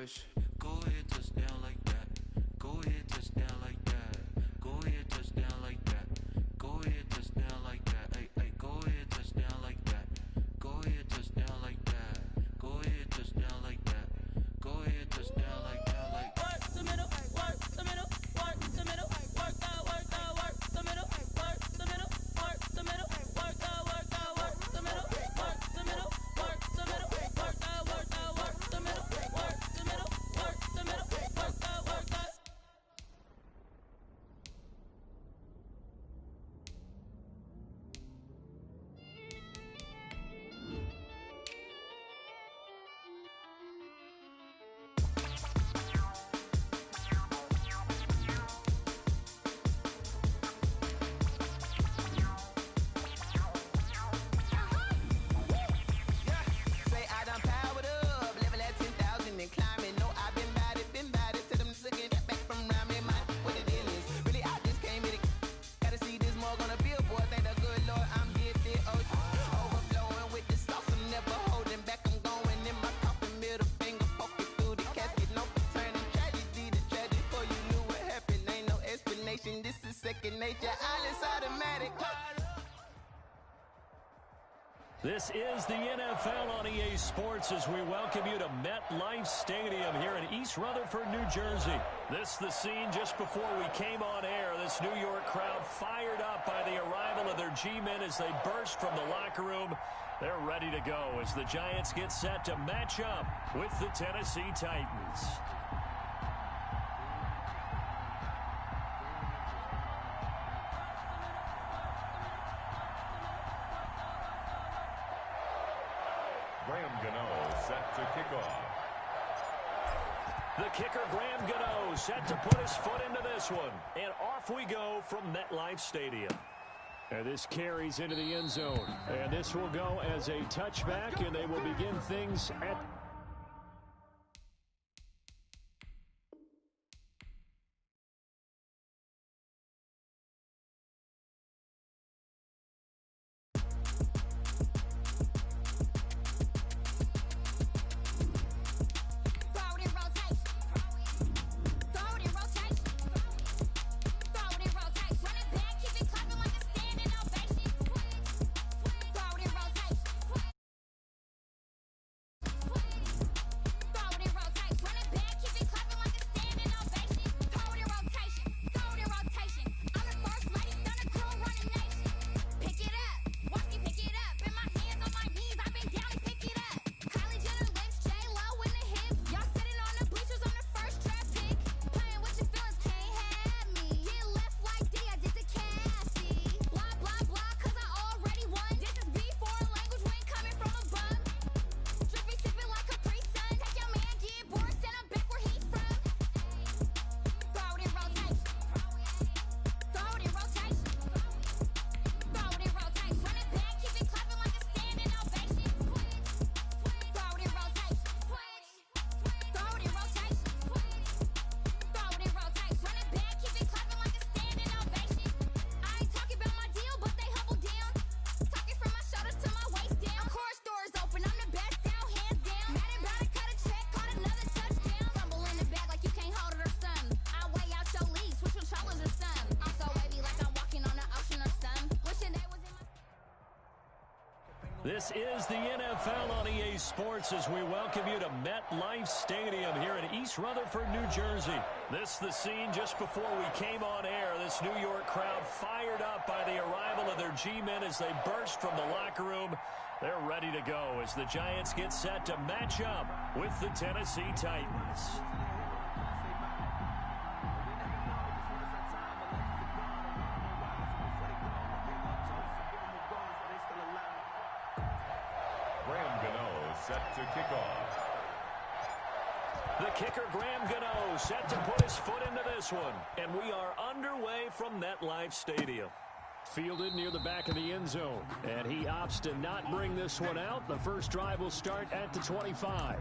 wish. Go ahead, touchdown like that. Go ahead, touchdown like that. Go ahead, touchdown like that. Go ahead, touchdown like that. Ay, ay, go ahead, touchdown like that. Go ahead, touchdown like that. Go ahead, touchdown like that. Go ahead, touchdown like that. Like work the middle, work the middle, work the middle, work out, work out, work the middle, work the middle, work the middle, work out, work out, work the middle, work the middle, work the middle, work out, work out, work the middle, work the middle, work the middle, work out, work out. Say I done powered up, level at 10,000 and climbing. No, I've been bad it till them looking back from around me. Man, what the deal is? Really, I just came here to gotta see this more gonna be a boy. Thank the good Lord, I'm gifted. Overflowing with the sauce, I'm never holding back. I'm going in my coffin, middle finger poking through the casket. No turning tragedy to tragic. Before you knew what happened, ain't no explanation. This is second nature. All is automatic. This is the NFL on EA Sports as we welcome you to MetLife Stadium here in East Rutherford, New Jersey. This the scene just before we came on air. This New York crowd fired up by the arrival of their G-men as they burst from the locker room. They're ready to go as the Giants get set to match up with the Tennessee Titans. Graham Gano set to kick off. The kicker, Graham Gano, set to put his foot into this one. And off we go from MetLife Stadium. And this carries into the end zone. And this will go as a touchback, and they will begin things at... This is the NFL on EA Sports as we welcome you to MetLife Stadium here in East Rutherford, New Jersey. This the scene just before we came on air. This New York crowd fired up by the arrival of their G-men as they burst from the locker room. They're ready to go as the Giants get set to match up with the Tennessee Titans. Graham Gano set to kick off. The kicker, Graham Gano, set to put his foot into this one. And we are underway from MetLife Stadium. Fielded near the back of the end zone. And he opts to not bring this one out. The first drive will start at the 25.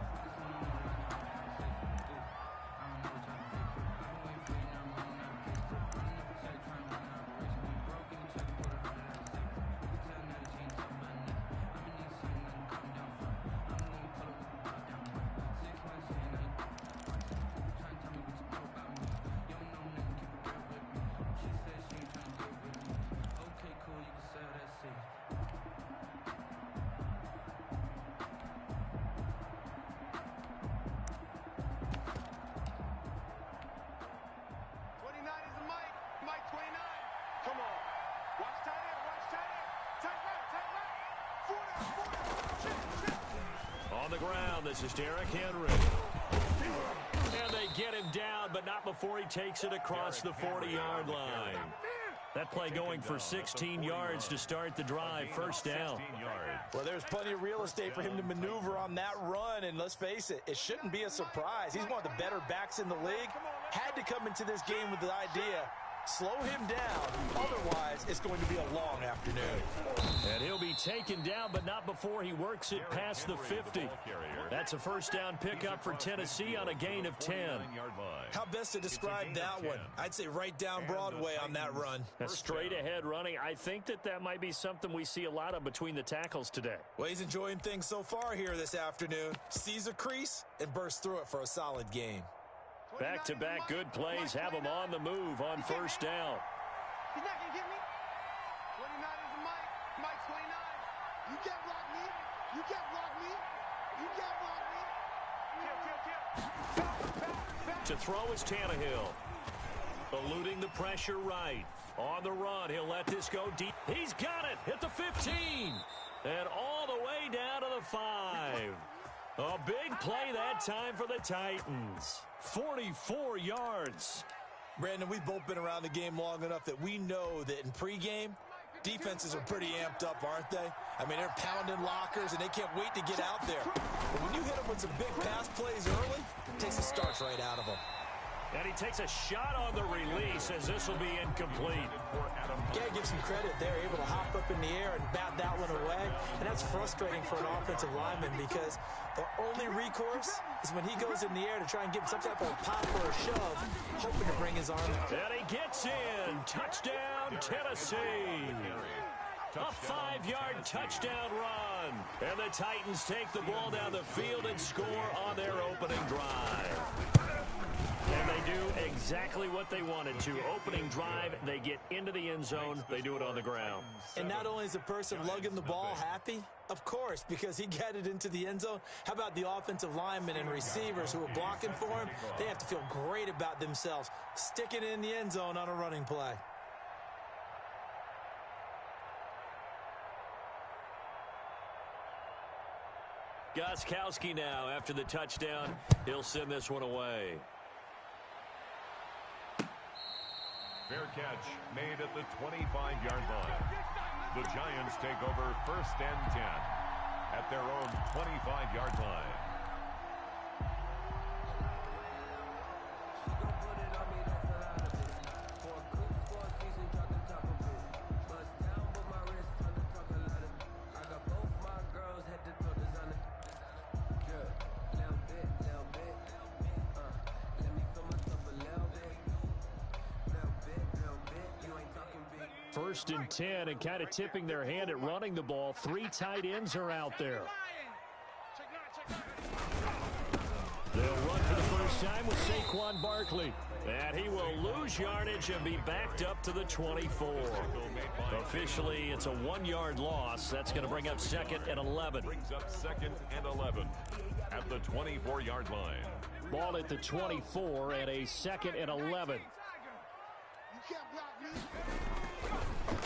On the ground, this is Derrick Henry. And they get him down, but not before he takes it across the 40-yard line. That play going for 16 yards to start the drive. First down. Well, there's plenty of real estate for him to maneuver on that run, and let's face it, it shouldn't be a surprise. He's one of the better backs in the league. Had to come into this game with the idea, slow him down, otherwise it's going to be a long afternoon. And he'll be taken down, but not before he works it past the 50. That's a first down pickup for Tennessee on a gain of 10. How best to describe that one? I'd say right down Broadway on that run. A straight ahead running. I think that might be something we see a lot of between the tackles today. Well, he's enjoying things so far here this afternoon. Sees a crease and bursts through it for a solid gain. Back-to-back good plays have him on the move on first down. He's not going to get me. 29 is the Mike. Mike 29. You can't block me. You can't block me. You can't block me. To throw is Tannehill. Eluding the pressure right. On the run, he'll let this go deep. He's got it at the 15. And all the way down to the 5. A big play that time for the Titans. 44 yards. Brandon, we've both been around the game long enough that we know that in pregame, defenses are pretty amped up, aren't they? I mean, they're pounding lockers, and they can't wait to get out there. But when you hit them with some big pass plays early, it takes the starch right out of them. And he takes a shot on the release as this will be incomplete. Gotta give some credit. They're able to hop up in the air and bat that one away. And that's frustrating for an offensive lineman because the only recourse is when he goes in the air to try and get some type of pop or a shove, hoping to bring his arm. And he gets in. Touchdown, Tennessee. A 5-yard touchdown run. And the Titans take the ball down the field and score on their opening drive. And they do exactly what they wanted to. Opening drive, they get into the end zone. They do it on the ground. And not only is the person lugging the ball happy, of course, because he got it into the end zone. How about the offensive linemen and receivers who are blocking for him? They have to feel great about themselves, sticking it in the end zone on a running play. Gostkowski now after the touchdown. He'll send this one away. Fair catch made at the 25-yard line. The Giants take over first and 10 at their own 25-yard line. First and 10 and kind of tipping their hand at running the ball. 3 tight ends are out there. They'll run for the first time with Saquon Barkley. And he will lose yardage and be backed up to the 24. Officially, it's a 1-yard loss. That's going to bring up second and 11. Brings up second and 11 at the 24-yard line. Ball at the 24 and a second and 11.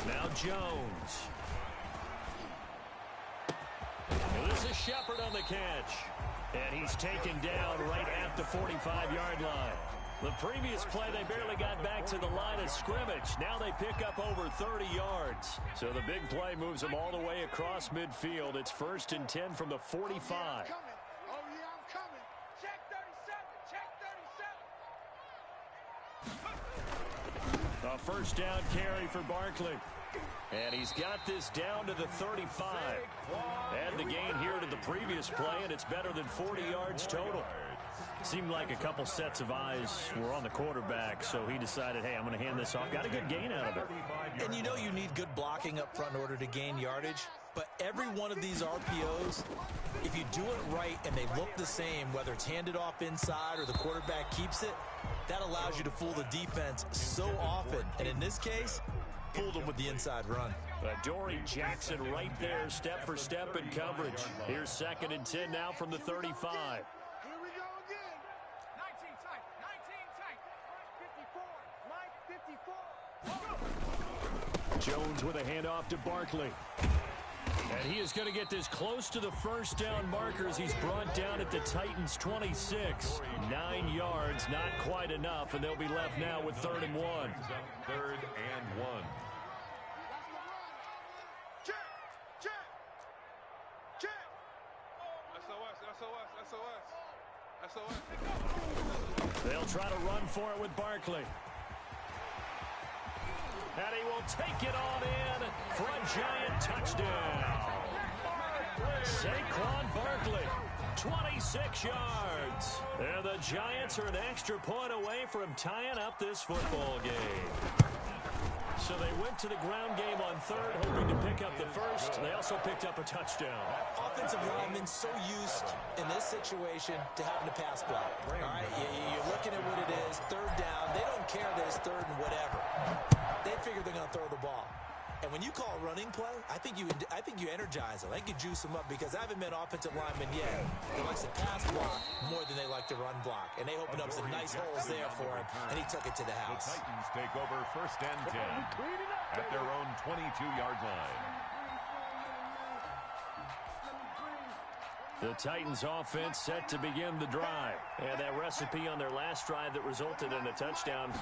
Now Jones. And this is Shepard on the catch. And he's taken down right at the 45-yard line. The previous play, they barely got back to the line of scrimmage. Now they pick up over 30 yards. So the big play moves them all the way across midfield. It's first and 10 from the 45. A first down carry for Barkley. And he's got this down to the 35. Add the gain here to the previous play, and it's better than 40 yards total. Seemed like a couple sets of eyes were on the quarterback, so he decided, hey, I'm going to hand this off. Got a good gain out of it. And you know you need good blocking up front in order to gain yardage. But every one of these RPOs, if you do it right and they look the same, whether it's handed off inside or the quarterback keeps it, that allows you to fool the defense so often. And in this case, fooled them with the inside run. Dory Jackson right there, step for step in coverage. Here's second and 10 now from the 35. Jones with a handoff to Barkley. And he is going to get this close to the first down markers. He's brought down at the Titans' 26. 9 yards, not quite enough, and they'll be left now with 3rd and 1. 3rd and 1. Check, check, check. SOS. They'll try to run for it with Barkley. And he will take it on in for a Giant touchdown. Saquon Barkley, 26 yards. And the Giants are an extra point away from tying up this football game. So they went to the ground game on 3rd, hoping to pick up the first. They also picked up a touchdown. Offensive linemen so used in this situation to having to pass block. All right, you're looking at what it is, 3rd down. They don't care that it's 3rd and whatever. They figure they're going to throw the ball. And when you call a running play, I think you energize them. I think you juice them up because I haven't met offensive linemen yet that likes to pass block more than they like to run block. And they opened up some nice holes there for him, and he took it to the house. The Titans take over 1st and 10 at their own 22-yard line. The Titans offense set to begin the drive. And that recipe on their last drive that resulted in a touchdown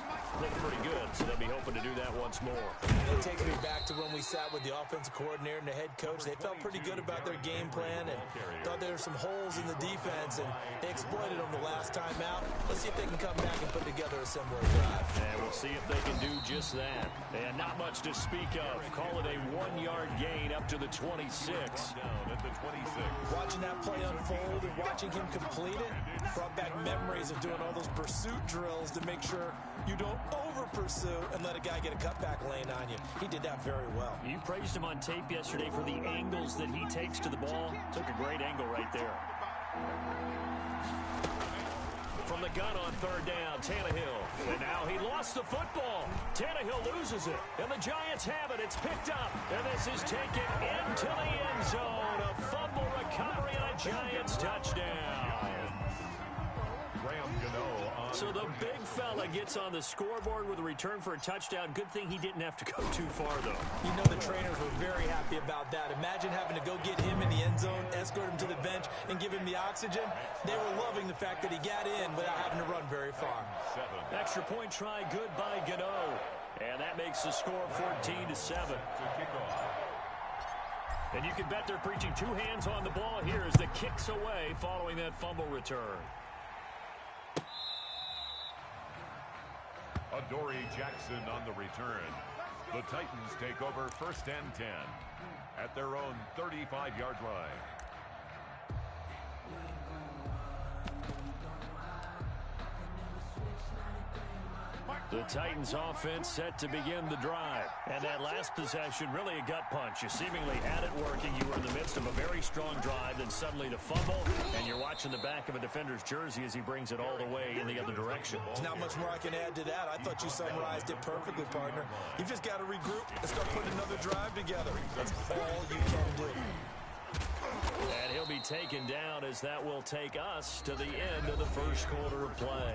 looked pretty good, so they'll be hoping to do that once more. It takes me back to when we sat with the offensive coordinator and the head coach. They felt pretty good about their game plan and thought there were some holes in the defense, and they exploited them the last time out. Let's see if they can come back and put together a similar drive. And we'll see if they can do just that. And not much to speak of. Call it a 1-yard gain up to the 26. Down at the 26. Watching that play unfold and watching him complete it brought back memories of doing all those pursuit drills to make sure you don't over-pursue and let a guy get a cutback lane on you. He did that very well. You praised him on tape yesterday for the angles that he takes to the ball. Took a great angle right there. From the gun on 3rd down, Tannehill. And now he lost the football. Tannehill loses it. And the Giants have it. It's picked up. And this is taken into the end zone. A fumble recovery and a Giants touchdown. So the big fella gets on the scoreboard with a return for a touchdown. Good thing he didn't have to go too far, though. You know the trainers were very happy about that. Imagine having to go get him in the end zone, escort him to the bench, and give him the oxygen. They were loving the fact that he got in without having to run very far. Extra point try, good by Gano. And that makes the score 14-7. And you can bet they're preaching 2 hands on the ball here as the kick's away following that fumble return. Adoree Jackson on the return. The Titans take over 1st and 10 at their own 35-yard line. The Titans offense set to begin the drive. And that last possession, really a gut punch. You seemingly had it working. You were in the midst of a very strong drive, then suddenly the fumble, and you're watching the back of a defender's jersey as he brings it all the way in the other direction. There's not much more I can add to that. I thought you summarized it perfectly, partner. You've just got to regroup and start putting another drive together. That's all you can do. And he'll be taken down as that will take us to the end of the first quarter of play.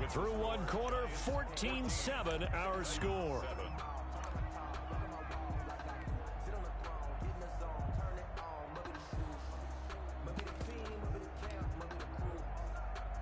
Through one quarter, 14-7 our score.